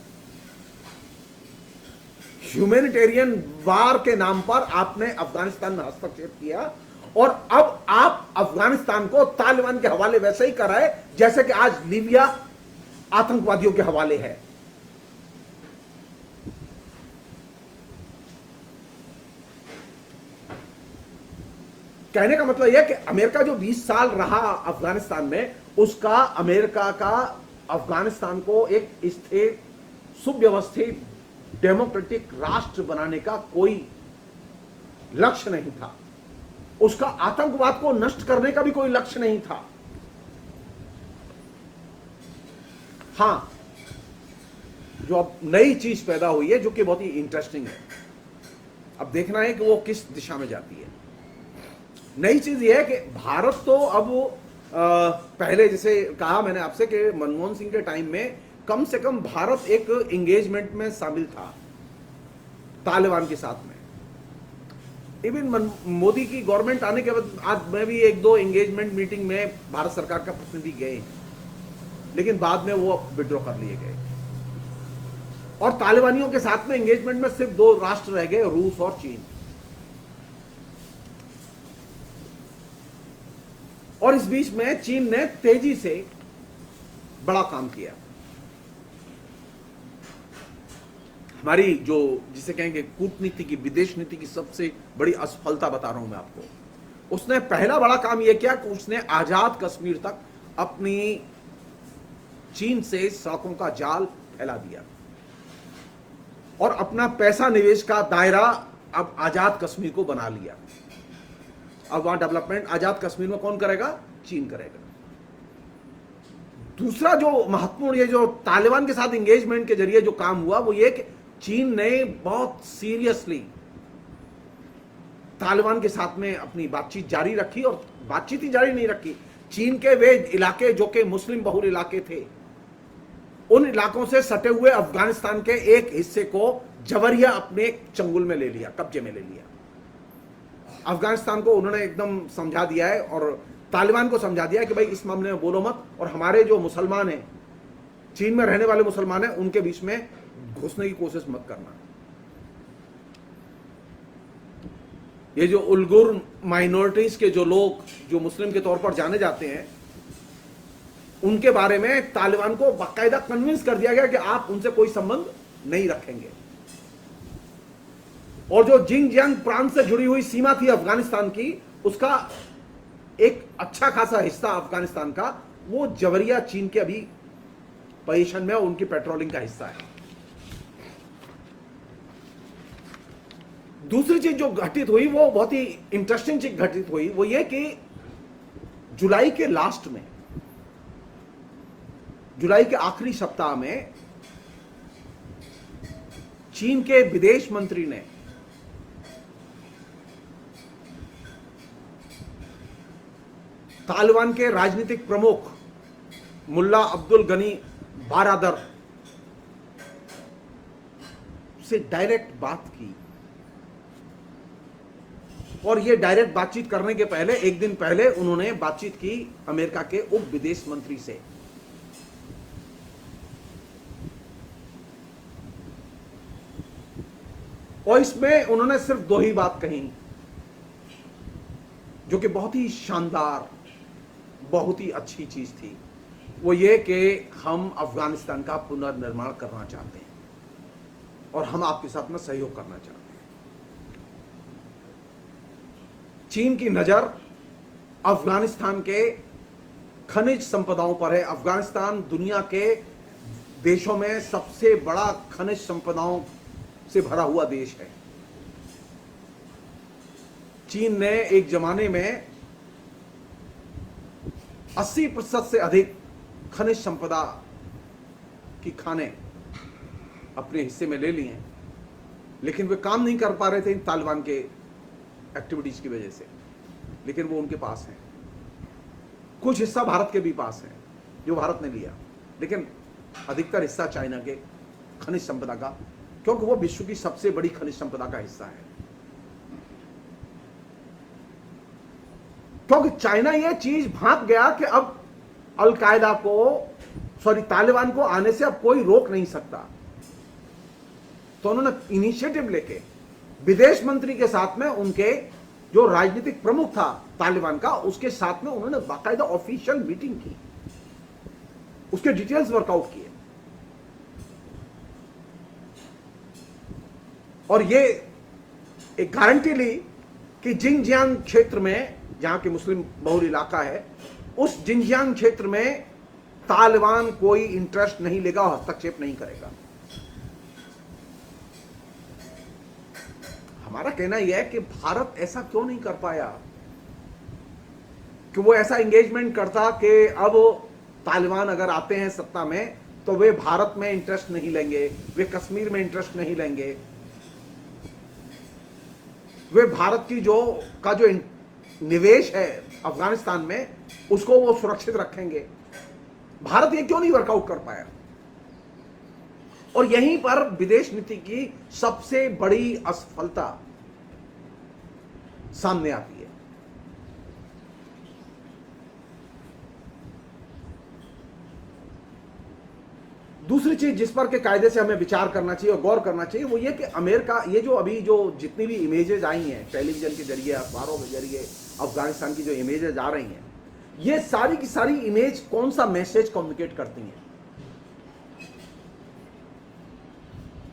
Speaker 1: ह्यूमैनिटेरियन वार के नाम पर आपने अफगानिस्तान में हस्तक्षेप किया और अब आप अफगानिस्तान को तालिबान के हवाले वैसे ही कराए जैसे कि आज लीबिया आतंकवादियों के हवाले है। कहने का मतलब यह कि अमेरिका जो 20 साल रहा अफगानिस्तान में, उसका अमेरिका का अफगानिस्तान को एक स्थिर, सुव्यवस्थित, डेमोक्रेटिक राष्ट्र बनाने का कोई लक्ष्य नहीं था। उसका आतंकवाद को नष्ट करने का भी कोई लक्ष्य नहीं था। हां, जो अब नई चीज पैदा हुई है जो कि बहुत ही इंटरेस्टिंग है, अब देखना है कि वो किस दिशा में जाती है। नई चीज ये है कि भारत तो अब पहले जैसे कहा मैंने आपसे कि मनमोहन सिंह के टाइम में कम से कम भारत एक एंगेजमेंट में शामिल था तालिबान के साथ में। इवन मोदी की गवर्नमेंट आने के बाद आज मैं भी एक दो एंगेजमेंट मीटिंग में भारत सरकार का प्रतिनिधि गए, लेकिन बाद में वो विड्रॉ कर लिए गए और तालिबानियों के साथ में एंगेजमेंट में सिर्फ 2 राष्ट्र रह गए, रूस और चीन। और इस बीच में चीन ने तेजी से बड़ा काम किया। हमारी जो जिसे कहेंगे कूटनीति की, विदेश नीति की सबसे बड़ी असफलता बता रहा हूं मैं आपको। उसने पहला बड़ा काम यह किया कि उसने आजाद कश्मीर तक अपनी चीन से सड़कों का जाल फैला दिया और अपना पैसा निवेश का दायरा अब आजाद कश्मीर को बना लिया। अब वहां डेवलपमेंट आजाद कश्मीर में कौन करेगा? चीन करेगा। दूसरा जो महत्वपूर्ण, ये जो तालिबान के साथ एंगेजमेंट के जरिए जो काम हुआ वो ये कि चीन ने बहुत सीरियसली तालिबान के साथ में अपनी बातचीत जारी रखी और बातचीत ही जारी नहीं रखी, चीन के वे इलाके जो कि मुस्लिम बहुल इलाके थे, उन इलाकों से सटे हुए अफगानिस्तान के एक हिस्से को जबरिया अपने चंगुल में ले लिया, कब्जे में ले लिया। अफगानिस्तान को उन्होंने एकदम समझा दिया है और तालिबान को समझा दिया है कि भाई इस मामले में बोलो मत, और हमारे जो मुसलमान हैं, चीन में रहने वाले मुसलमान हैं, उनके बीच में घुसने की कोशिश मत करना। ये जो उल्गुर माइनॉरिटीज के जो लोग जो मुस्लिम के तौर पर जाने जाते हैं, उनके बारे में तालिबान को बाकायदा कन्विंस कर दिया गया कि आप उनसे कोई संबंध नहीं रखेंगे। और जो जिंगजियांग प्रांत से जुड़ी हुई सीमा थी अफगानिस्तान की, उसका एक अच्छा खासा हिस्सा अफगानिस्तान का वो जबरिया चीन के अभी पोजीशन में उनकी पेट्रोलिंग का हिस्सा है। दूसरी चीज जो घटित हुई वो बहुत ही इंटरेस्टिंग चीज घटित हुई, वो ये कि जुलाई के लास्ट में, जुलाई के आखिरी सप्ताह में चीन के विदेश मंत्री ने तालिबान के राजनीतिक प्रमुख मुल्ला अब्दुल गनी बारादर से डायरेक्ट बात की। और यह डायरेक्ट बातचीत करने के पहले, एक दिन पहले, उन्होंने बातचीत की अमेरिका के उप विदेश मंत्री से। और इसमें उन्होंने सिर्फ 2 ही बात कही जो कि बहुत ही शानदार, बहुत ही अच्छी चीज थी। वो ये कि हम अफगानिस्तान का पुनर्निर्माण करना चाहते हैं और हम आपके साथ में सहयोग करना चाहते हैं। चीन की नजर अफगानिस्तान के खनिज संपदाओं पर है। अफगानिस्तान दुनिया के देशों में सबसे बड़ा खनिज संपदाओं से भरा हुआ देश है। चीन ने एक जमाने में 80% से अधिक खनिज संपदा की खाने अपने हिस्से में ले लिए हैं, लेकिन वे काम नहीं कर पा रहे थे इन तालिबान के एक्टिविटीज की वजह से, लेकिन वो उनके पास है। कुछ हिस्सा भारत के भी पास है जो भारत ने लिया, लेकिन अधिकतर हिस्सा चाइना के खनिज संपदा का, क्योंकि वो विश्व की सबसे बड़ी खनिज संपदा का हिस्सा है। क्योंकि चाइना ये चीज भांप गया कि अब अलकायदा को, तालिबान को आने से अब कोई रोक नहीं सकता, तो उन्होंने इनिशिएटिव लेके विदेश मंत्री के साथ में, उनके जो राजनीतिक प्रमुख था तालिबान का, उसके साथ में उन्होंने बाकायदा ऑफिशियल मीटिंग की, उसके डिटेल्स वर्कआउट किए और ये एक गारंटी ली कि जिनजियांग क्षेत्र में, जहां के मुस्लिम बहुल इलाका है, उस जिनजियांग क्षेत्र में तालिबान कोई इंटरेस्ट नहीं लेगा और हस्तक्षेप नहीं करेगा। हमारा कहना यह है कि भारत ऐसा क्यों नहीं कर पाया कि वो ऐसा एंगेजमेंट करता कि अब तालिबान अगर आते हैं सत्ता में तो वे भारत में इंटरेस्ट नहीं लेंगे, वे कश्मीर में इंटरेस्ट नहीं लेंगे, वे भारत की जो निवेश है अफगानिस्तान में उसको वो सुरक्षित रखेंगे। भारत ये क्यों नहीं वर्कआउट कर पाया? और यहीं पर विदेश नीति की सबसे बड़ी असफलता सामने आती है। दूसरी चीज जिस पर के कायदे से हमें विचार करना चाहिए और गौर करना चाहिए वो ये कि अमेरिका, ये जो अभी जो जितनी भी इमेजेस आई हैं टेलीविजन के जरिए, अखबारों के जरिए अफगानिस्तान की जो इमेजेस आ रही हैं, ये सारी की सारी इमेज कौन सा मैसेज कम्युनिकेट करती हैं?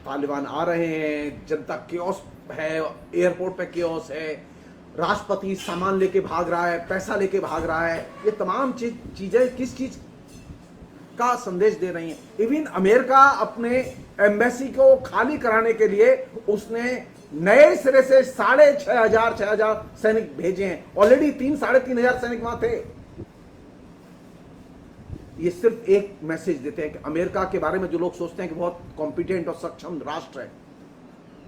Speaker 1: तालिबान आ रहे हैं, जनता केओस है, एयरपोर्ट पे केओस है, राष्ट्रपति सामान लेके भाग रहा है, पैसा लेके भाग रहा है, ये तमाम चीजें किस चीज का संदेश दे रही हैं? इवन अमेरिका अपने एम्बेसी को खाली कराने के लिए उसने नए सिरे से 6,500 सैनिक भेजे हैं। ऑलरेडी 3,500 सैनिक वहां थे। ये सिर्फ एक मैसेज देते हैं कि अमेरिका के बारे में जो लोग सोचते हैं कि बहुत कॉम्पिटेंट और सक्षम राष्ट्र है,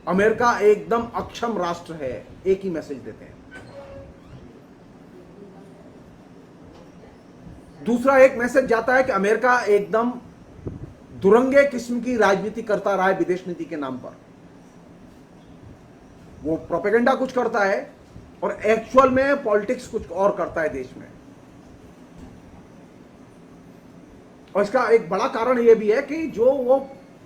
Speaker 1: अमेरिका एकदम अक्षम राष्ट्र है, एक ही मैसेज देते हैं। दूसरा एक मैसेज जाता है कि अमेरिका एकदम दुरंगे किस्म की राजनीति करता रहा है विदेश नीति के नाम पर। वो प्रोपेगेंडा कुछ करता है और एक्चुअल में पॉलिटिक्स कुछ और करता है देश में। और इसका एक बड़ा कारण यह भी है कि जो वो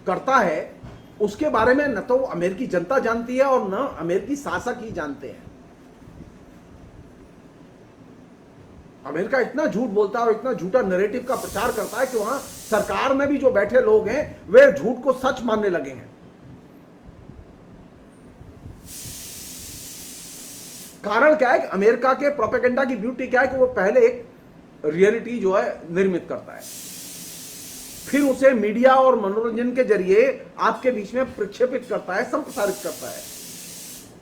Speaker 1: करता है उसके बारे में न तो अमेरिकी जनता जानती है और न अमेरिकी शासक ही जानते हैं। अमेरिका इतना झूठ बोलता है और इतना झूठा नैरेटिव का प्रचार करता है कि वहां सरकार में भी जो बैठे लोग हैं वे झूठ को सच मानने लगे हैं। कारण क्या है कि अमेरिका के प्रोपेगेंडा की ब्यूटी क्या है कि वो पहले एक रियलिटी जो है निर्मित करता है, फिर उसे मीडिया और मनोरंजन के जरिए आपके बीच में प्रक्षेपित करता है, संप्रसारित करता है।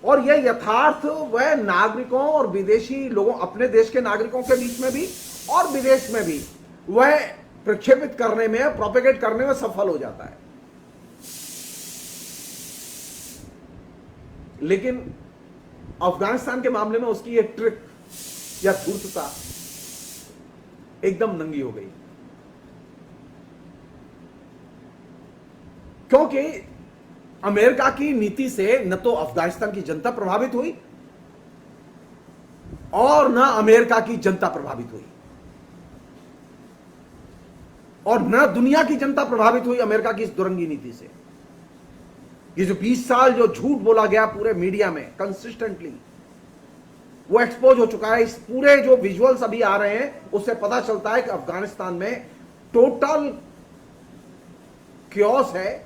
Speaker 1: और यह यथार्थ वह नागरिकों और विदेशी लोगों, अपने देश के नागरिकों के बीच में भी और विदेश में भी वह प्रक्षेपित करने में, प्रोपेगेट करने में सफल हो जाता है। लेकिन अफगानिस्तान के मामले में उसकी एक ट्रिक या धूर्तता एकदम नंगी हो गई, क्योंकि अमेरिका की नीति से न तो अफगानिस्तान की जनता प्रभावित हुई और न अमेरिका की जनता प्रभावित हुई और न दुनिया की जनता प्रभावित हुई अमेरिका की इस दुरंगी नीति से। ये जो 20 साल जो झूठ बोला गया पूरे मीडिया में कंसिस्टेंटली, वो एक्सपोज हो चुका है। इस पूरे जो विजुअल्स अभी आ रहे हैं उससे पता चलता है कि अफगानिस्तान में टोटल क्योस है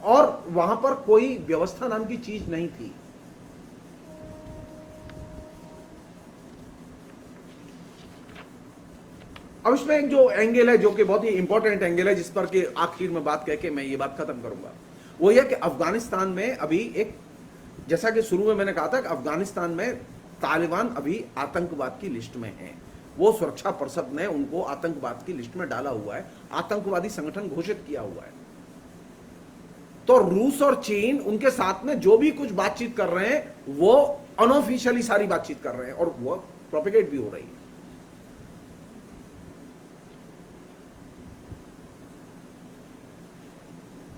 Speaker 1: और वहां पर कोई व्यवस्था नाम की चीज नहीं थी। अब इसमें एक जो एंगल है जो कि बहुत ही इंपॉर्टेंट एंगल है, जिस पर कि आखिर में बात कह के मैं ये बात खत्म करूंगा, वो यह कि अफगानिस्तान में अभी एक, जैसा कि शुरू में मैंने कहा था कि अफगानिस्तान में तालिबान अभी आतंकवाद की लिस्ट में है। वो सुरक्षा परिषद ने उनको आतंकवाद की लिस्ट में डाला हुआ है, आतंकवादी संगठन घोषित किया हुआ है। तो रूस और चीन उनके साथ में जो भी कुछ बातचीत कर रहे हैं वो अनऑफिशियली सारी बातचीत कर रहे हैं और वो प्रोपेगेट भी हो रही है।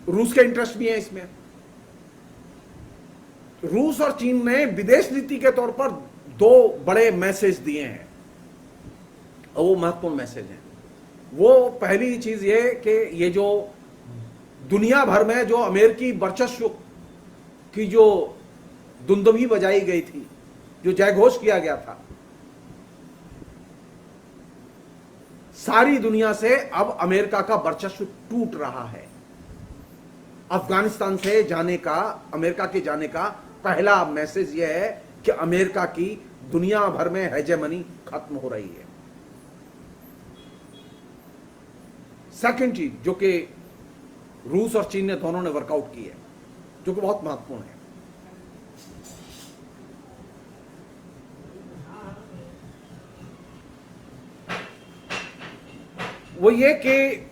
Speaker 1: रूस के इंटरेस्ट भी है इसमें। रूस और चीन ने विदेश नीति के तौर पर दो बड़े मैसेज दिए हैं और वो महत्वपूर्ण मैसेज हैं। वो पहली चीज ये कि ये जो दुनिया भर में जो अमेरिकी वर्चस्व की जो दुंदुभी बजाई गई थी, जो जयघोष किया गया था, सारी दुनिया से अब अमेरिका का वर्चस्व टूट रहा है। अफगानिस्तान से जाने का, अमेरिका के जाने का पहला मैसेज यह है कि अमेरिका की दुनिया भर में हेजेमनी खत्म हो रही है। सेकंड चीज जो कि रूस और चीन ने दोनों ने वर्कआउट की है, जो कि बहुत महत्वपूर्ण है, वो ये कि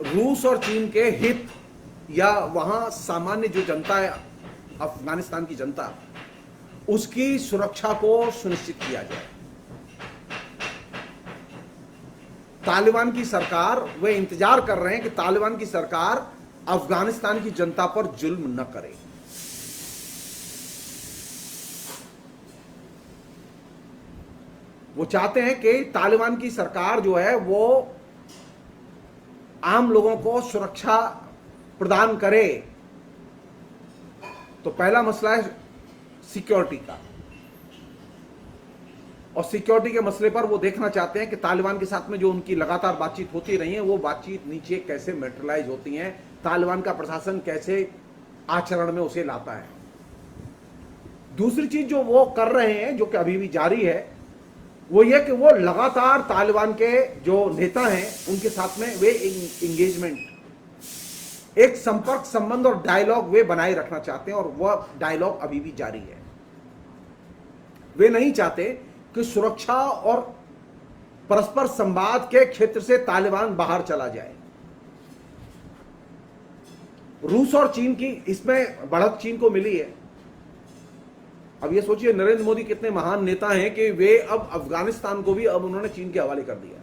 Speaker 1: रूस और चीन के हित या वहां सामान्य जो जनता है, अफगानिस्तान की जनता, उसकी सुरक्षा को सुनिश्चित किया जाए। तालिबान की सरकार, वे इंतजार कर रहे हैं कि तालिबान की सरकार अफगानिस्तान की जनता पर जुल्म न करे। वो चाहते हैं कि तालिबान की सरकार जो है वो आम लोगों को सुरक्षा प्रदान करे। तो पहला मसला है सिक्योरिटी का, और सिक्योरिटी के मसले पर वो देखना चाहते हैं कि तालिबान के साथ में जो उनकी लगातार बातचीत होती रही है वो बातचीत नीचे कैसे मैटेरियलाइज होती है, तालिबान का प्रशासन कैसे आचरण में उसे लाता है। दूसरी चीज जो वो कर रहे हैं, जो कि अभी भी जारी है, वो ये कि वो लगातार तालिबान के जो नेता हैं उनके साथ में वे इंगेजमेंट, एक संपर्क संबंध और डायलॉग वे बनाए रखना चाहते हैं, और वह डायलॉग अभी भी जारी है। वे नहीं चाहते कि सुरक्षा और परस्पर संवाद के क्षेत्र से तालिबान बाहर चला जाए। रूस और चीन की इसमें बढ़त चीन को मिली है। अब ये सोचिए नरेंद्र मोदी कितने महान नेता हैं कि वे अब अफगानिस्तान को भी अब उन्होंने चीन के हवाले कर दिया।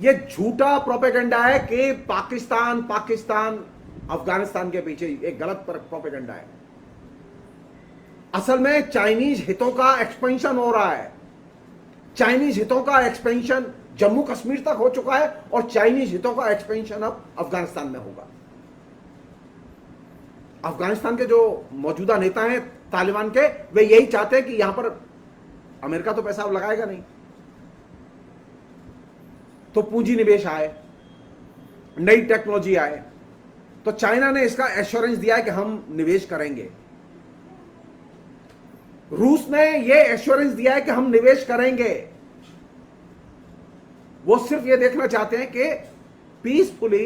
Speaker 1: ये झूठा प्रोपेगेंडा है कि पाकिस्तान अफगानिस्तान के पीछे, एक गलत प्रोपेगेंडा है। असल में चाइनीज हितों का एक्सपेंशन हो रहा है। चाइनीज हितों का एक्सपेंशन जम्मू कश्मीर तक हो चुका है और चाइनीज हितों का एक्सपेंशन अब अफगानिस्तान में होगा। अफगानिस्तान के जो मौजूदा नेता हैं तालिबान के, वे यही चाहते हैं कि यहां पर अमेरिका तो पैसा अब लगाएगा नहीं, तो पूंजी निवेश आए, नई टेक्नोलॉजी आए। तो चाइना ने इसका एश्योरेंस दिया है कि हम निवेश करेंगे। रूस ने यह एश्योरेंस दिया है कि हम निवेश करेंगे। वो सिर्फ यह देखना चाहते हैं कि पीसफुली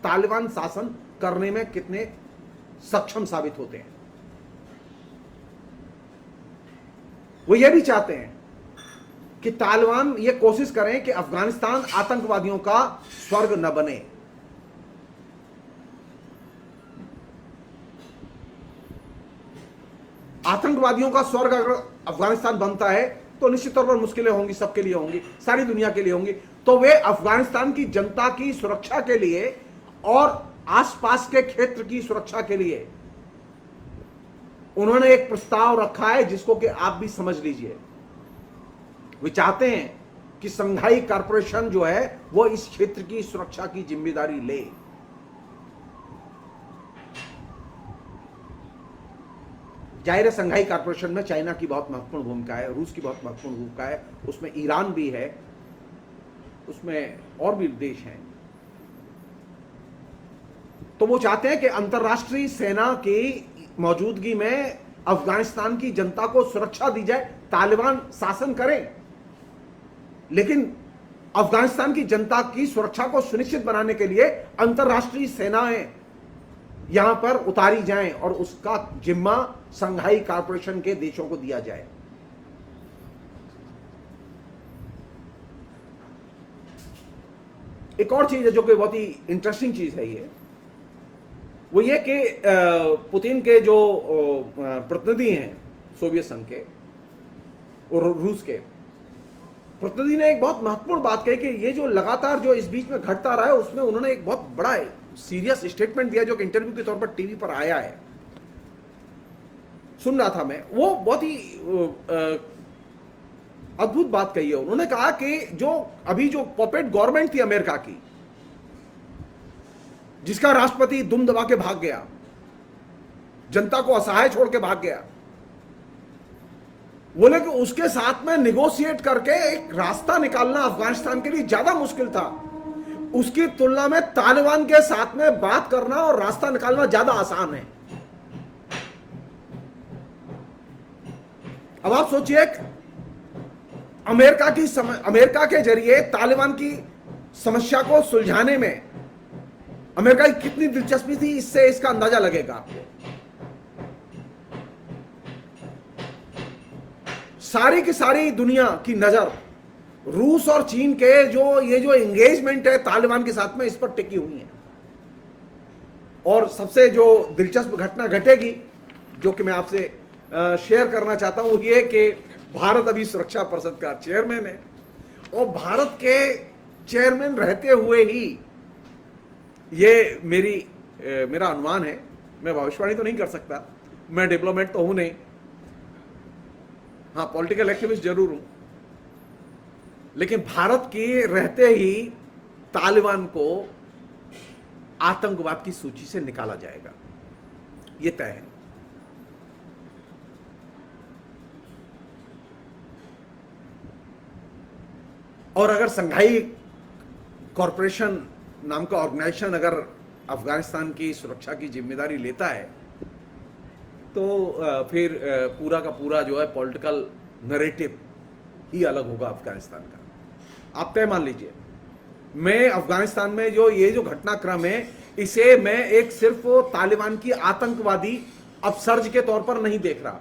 Speaker 1: तालिबान शासन करने में कितने सक्षम साबित होते हैं। वो ये भी चाहते हैं कि तालिबान ये कोशिश करें कि अफगानिस्तान आतंकवादियों का स्वर्ग न बने। आतंकवादियों का स्वर्ग अगर अफगानिस्तान बनता है तो निश्चित तौर पर मुश्किलें होंगी, सबके लिए होंगी, सारी दुनिया के लिए होंगी। तो वे अफगानिस्तान की जनता की सुरक्षा के लिए और आसपास के क्षेत्र की सुरक्षा के लिए उन्होंने एक प्रस्ताव रखा है जिसको कि आप भी समझ लीजिए। वे चाहते हैं कि संघाई कॉरपोरेशन जो है वो इस क्षेत्र की सुरक्षा की जिम्मेदारी ले। जाहिर है संघाई कॉरपोरेशन में चाइना की बहुत महत्वपूर्ण भूमिका है, रूस की बहुत महत्वपूर्ण भूमिका है, उसमें ईरान भी है, उसमें और भी देश हैं, तो वो चाहते हैं कि अंतर्राष्ट्रीय सेना की मौजूदगी में अफगानिस्तान की जनता को सुरक्षा दी जाए, तालिबान शासन करें, लेकिन अफगानिस्तान की जनता की सुरक्षा को सुनिश्चित बनाने के लिए अंतर्राष्ट्रीय सेनाएं यहां पर उतारी जाएं और उसका जिम्मा संघाई कॉरपोरेशन के देशों को दिया जाए। एक और चीज है जो कि बहुत ही इंटरेस्टिंग चीज है, वो ये कि पुतिन के जो प्रतिनिधि हैं सोवियत संघ के और रूस के प्रतिनिधि ने एक बहुत महत्वपूर्ण बात कही कि ये जो लगातार जो इस बीच में घटता रहा है, उसमें उन्होंने एक बहुत बड़ा सीरियस स्टेटमेंट दिया जो कि इंटरव्यू के तौर पर टीवी पर आया है, सुन रहा था मैं। वो बहुत ही अद्भुत बात कही है। उन्होंने कहा कि जो अभी जो पपेट गवर्नमेंट थी अमेरिका की, जिसका राष्ट्रपति दुम दबा के भाग गया, जनता को असहाय छोड़ के भाग गया, बोले कि उसके साथ में निगोशिएट करके एक रास्ता निकालना अफगानिस्तान के लिए ज्यादा मुश्किल था, उसकी तुलना में तालिबान के साथ में बात करना और रास्ता निकालना ज्यादा आसान है। अब आप सोचिए, अमेरिका के जरिए तालिबान की समस्या को सुलझाने में अमेरिका की कितनी दिलचस्पी थी, इससे इसका अंदाजा लगेगा आपको। सारी की सारी दुनिया की नजर रूस और चीन के ये जो एंगेजमेंट है तालिबान के साथ में, इस पर टिकी हुई है। और सबसे जो दिलचस्प घटना घटेगी जो कि मैं आपसे शेयर करना चाहता हूं, वो ये कि भारत अभी सुरक्षा परिषद का चेयरमैन है, और भारत के चेयरमैन रहते हुए ही ये मेरा अनुमान है, मैं भविष्यवाणी तो नहीं कर सकता, मैं डिप्लोमेट तो हूं नहीं, हाँ पॉलिटिकल एक्टिविस्ट जरूर हूं, लेकिन भारत के रहते ही तालिबान को आतंकवाद की सूची से निकाला जाएगा, यह तय है। और अगर संघाई कॉरपोरेशन नाम का ऑर्गेनाइजेशन अगर अफगानिस्तान की सुरक्षा की जिम्मेदारी लेता है, तो फिर पूरा का पूरा जो है पॉलिटिकल नैरेटिव ही अलग होगा अफगानिस्तान का। आप तय मान लीजिए, मैं अफगानिस्तान में ये जो घटनाक्रम है, इसे मैं एक सिर्फ तालिबान की आतंकवादी अपसर्ज के तौर पर नहीं देख रहा,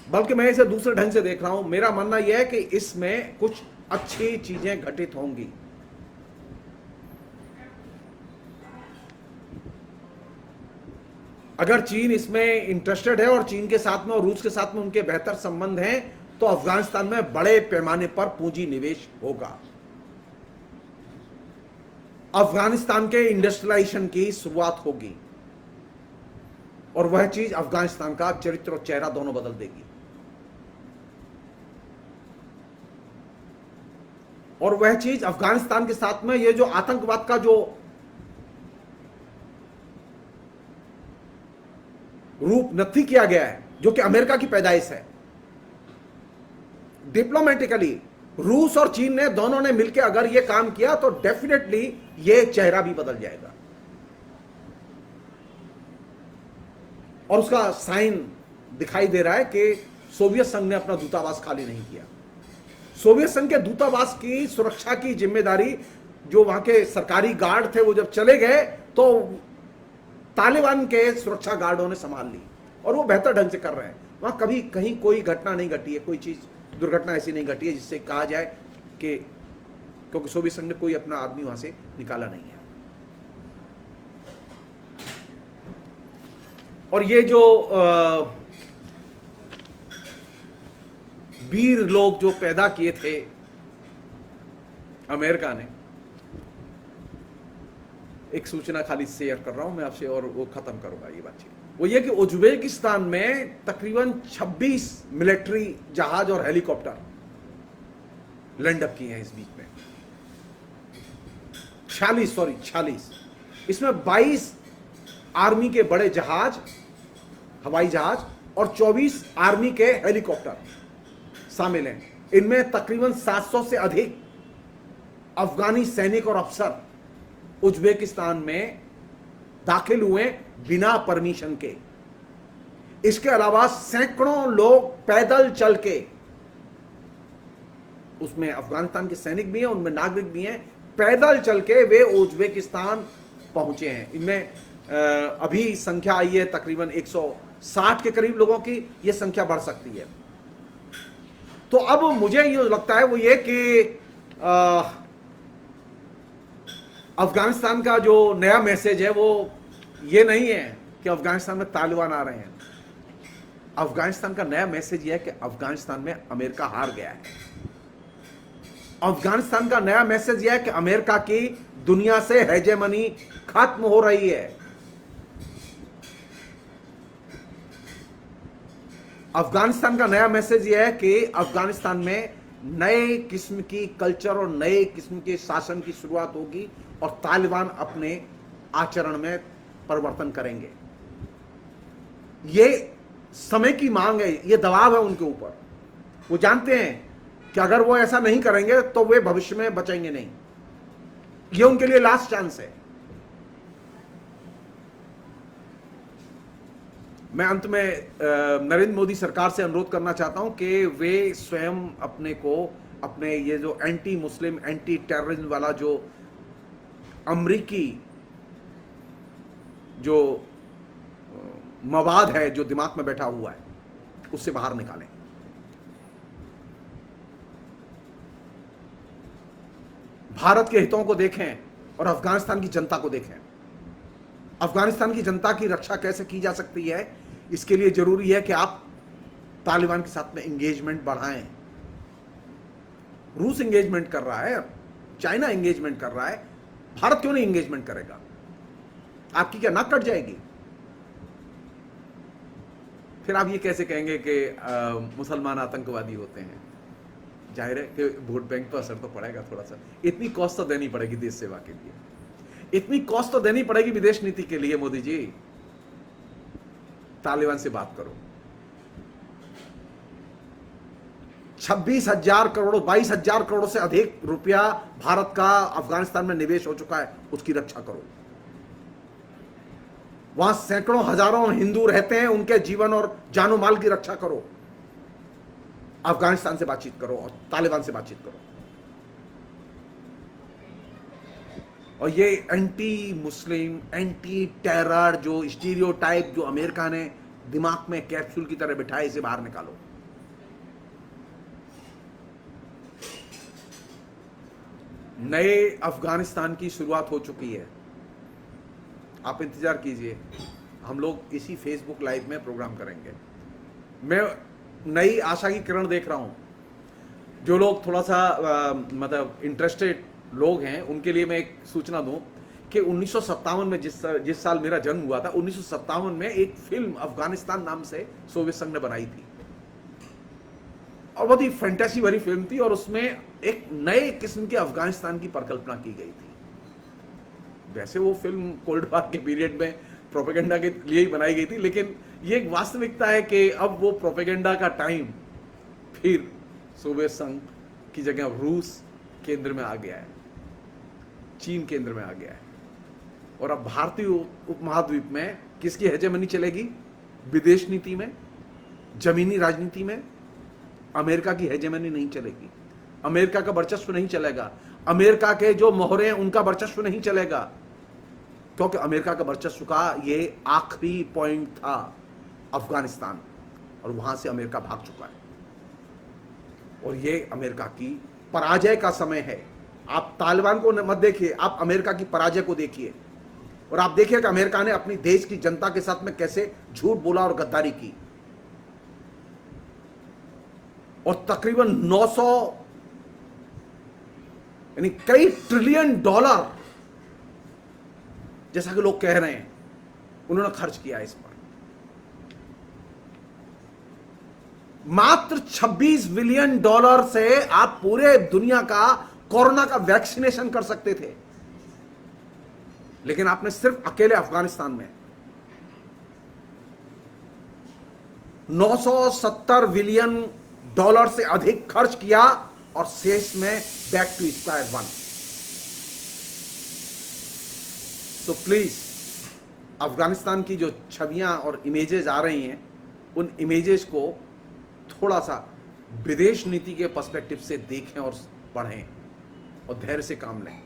Speaker 1: बल्कि मैं इसे दूसरे ढंग से देख रहा हूं। मेरा मानना यह है कि इसमें कुछ अच्छी चीजें घटित होंगी। अगर चीन इसमें इंटरेस्टेड है और चीन के साथ में और रूस के साथ में उनके बेहतर संबंध हैं, तो अफगानिस्तान में बड़े पैमाने पर पूंजी निवेश होगा। अफगानिस्तान के इंडस्ट्रियलाइजेशन की शुरुआत होगी, और वह चीज अफगानिस्तान का चरित्र और चेहरा दोनों बदल देगी। और वह चीज अफगानिस्तान के साथ में ये जो आतंकवाद का जो रूप नक्की किया गया है, जो कि अमेरिका की पैदाइश है, डिप्लोमेटिकली रूस और चीन ने दोनों ने मिलकर अगर यह काम किया, तो डेफिनेटली यह चेहरा भी बदल जाएगा। और उसका साइन दिखाई दे रहा है कि सोवियत संघ ने अपना दूतावास खाली नहीं किया। सोवियत संघ के दूतावास की सुरक्षा की जिम्मेदारी जो वहां के सरकारी गार्ड थे, वो जब चले गए तो तालिबान के सुरक्षा गार्डों ने संभाल ली, और वो बेहतर ढंग से कर रहे हैं। वहां कभी कहीं कोई घटना नहीं घटी है, कोई चीज दुर्घटना ऐसी नहीं घटी है जिससे कहा जाए कि, क्योंकि सोवियत संघ ने कोई अपना आदमी वहां से निकाला नहीं है। और ये जो वीर लोग जो पैदा किए थे अमेरिका ने, एक सूचना खाली शेयर कर रहा हूं मैं आपसे और वो खत्म करूंगा ये बातचीत। वो ये कि उज्बेकिस्तान में तकरीबन 26 मिलिट्री जहाज और हेलीकॉप्टर लैंड अप किए हैं इस बीच में। 46 इसमें 22 आर्मी के बड़े जहाज, हवाई जहाज, और 24 आर्मी के हेलीकॉप्टर शामिल हैं। इनमें तकरीबन 700 से अधिक अफगानी सैनिक और अफसर उज्बेकिस्तान में दाखिल हुए बिना परमिशन के। इसके अलावा सैकड़ों लोग पैदल चल के, उसमें अफगानिस्तान के सैनिक भी हैं, उनमें नागरिक भी हैं, पैदल चल के वे उज्बेकिस्तान पहुंचे हैं। इनमें अभी संख्या आई है तकरीबन 160 के करीब लोगों की, यह संख्या बढ़ सकती है। तो अब मुझे ये लगता है वो ये कि अफगानिस्तान का जो नया मैसेज है वो ये नहीं है कि अफगानिस्तान में तालिबान आ रहे हैं। अफगानिस्तान का नया मैसेज यह है कि अफगानिस्तान में अमेरिका हार गया है। अफगानिस्तान का नया मैसेज यह है कि अमेरिका की दुनिया से हेजेमनी खत्म हो रही है। अफगानिस्तान का नया मैसेज यह है कि अफगानिस्तान में नए किस्म की कल्चर और नए किस्म के शासन की शुरुआत होगी और तालिबान अपने आचरण में परिवर्तन करेंगे। यह समय की मांग है, यह दबाव है उनके ऊपर। वो जानते हैं कि अगर वो ऐसा नहीं करेंगे तो वे भविष्य में बचेंगे नहीं। यह उनके लिए लास्ट चांस है। मैं अंत में नरेंद्र मोदी सरकार से अनुरोध करना चाहता हूं कि वे स्वयं अपने को, अपने ये जो एंटी मुस्लिम, एंटी टेररिज्म वाला जो अमरीकी जो मवाद है जो दिमाग में बैठा हुआ है, उससे बाहर निकालें। भारत के हितों को देखें और अफगानिस्तान की जनता को देखें। अफगानिस्तान की जनता की रक्षा कैसे की जा सकती है, इसके लिए जरूरी है कि आप तालिबान के साथ में एंगेजमेंट बढ़ाएं। रूस एंगेजमेंट कर रहा है, चाइना एंगेजमेंट कर रहा है, भारत क्यों नहीं एंगेजमेंट करेगा? आपकी क्या नाक कट जाएगी? फिर आप ये कैसे कहेंगे कि मुसलमान आतंकवादी होते हैं? जाहिर है कि वोट बैंक पर असर तो पड़ेगा थोड़ा सा। इतनी कॉस्ट तो देनी पड़ेगी देश सेवा के लिए, इतनी कॉस्ट तो देनी पड़ेगी विदेश नीति के लिए। मोदी जी, तालिबान से बात करो। 26,000 करोड़, 22,000 करोड़ से अधिक रुपया भारत का अफगानिस्तान में निवेश हो चुका है, उसकी रक्षा करो। वहां सैकड़ों हजारों हिंदू रहते हैं, उनके जीवन और जानो माल की रक्षा करो। अफगानिस्तान से बातचीत करो और तालिबान से बातचीत करो। और ये एंटी मुस्लिम, एंटी टेरर जो स्टीरियोटाइप जो अमेरिका ने दिमाग में कैप्सूल की तरह बिठाए, इसे बाहर निकालो। नए अफगानिस्तान की शुरुआत हो चुकी है। आप इंतजार कीजिए, हम लोग इसी फेसबुक लाइव में प्रोग्राम करेंगे। मैं नई आशा की किरण देख रहा हूं। जो लोग थोड़ा सा मतलब इंटरेस्टेड लोग हैं, उनके लिए मैं एक सूचना दूं कि 1957 में जिस साल मेरा जन्म हुआ था, 1957 में एक फिल्म अफगानिस्तान नाम से सोवियत संघ ने बनाई थी और बहुत ही फैंटेसी भरी फिल्म थी और उसमें एक नए किस्म के अफगानिस्तान की परिकल्पना की गई थी। वैसे वो फिल्म कोल्ड वॉर के पीरियड में प्रोपेगेंडा के लिए ही बनाई गई थी, लेकिन ये एक वास्तविकता है कि अब वो प्रोपेगेंडा का टाइम फिर सोवियत संघ की जगह रूस केंद्र में आ गया है, चीन केंद्र में आ गया है। और अब भारतीय उपमहाद्वीप में किसकी हेजेमनी चलेगी? विदेश नीति में, जमीनी राजनीति में अमेरिका की हेजेमनी नहीं चलेगी। अमेरिका का वर्चस्व नहीं चलेगा। अमेरिका के जो मोहरे हैं उनका वर्चस्व नहीं चलेगा, क्योंकि अमेरिका का वर्चस्व का ये आखिरी पॉइंट था अफगानिस्तान, और वहां से अमेरिका भाग चुका है। और ये अमेरिका की पराजय का समय है। आप तालिबान को मत देखिए, आप अमेरिका की पराजय को देखिए। और आप देखिए कि अमेरिका ने अपनी देश की जनता के साथ में कैसे झूठ बोला और गद्दारी की। और तकरीबन 900 यानी कई ट्रिलियन डॉलर, जैसा कि लोग कह रहे हैं, उन्होंने खर्च किया इस पर। मात्र 26 बिलियन डॉलर से आप पूरे दुनिया का कोरोना का वैक्सीनेशन कर सकते थे, लेकिन आपने सिर्फ अकेले अफगानिस्तान में 970 बिलियन डॉलर से अधिक खर्च किया और शेष में बैक टू स्क्वायर वन। तो प्लीज अफगानिस्तान की जो छवियां और इमेजेस आ रही हैं, उन इमेजेस को थोड़ा सा विदेश नीति के पर्सपेक्टिव से देखें और पढ़ें और धैर्य से काम लें।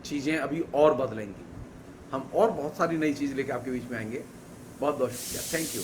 Speaker 1: चीजें अभी और बदलेंगी, हम और बहुत सारी नई चीज लेकर आपके बीच में आएंगे। बहुत बहुत शुक्रिया, थैंक यू।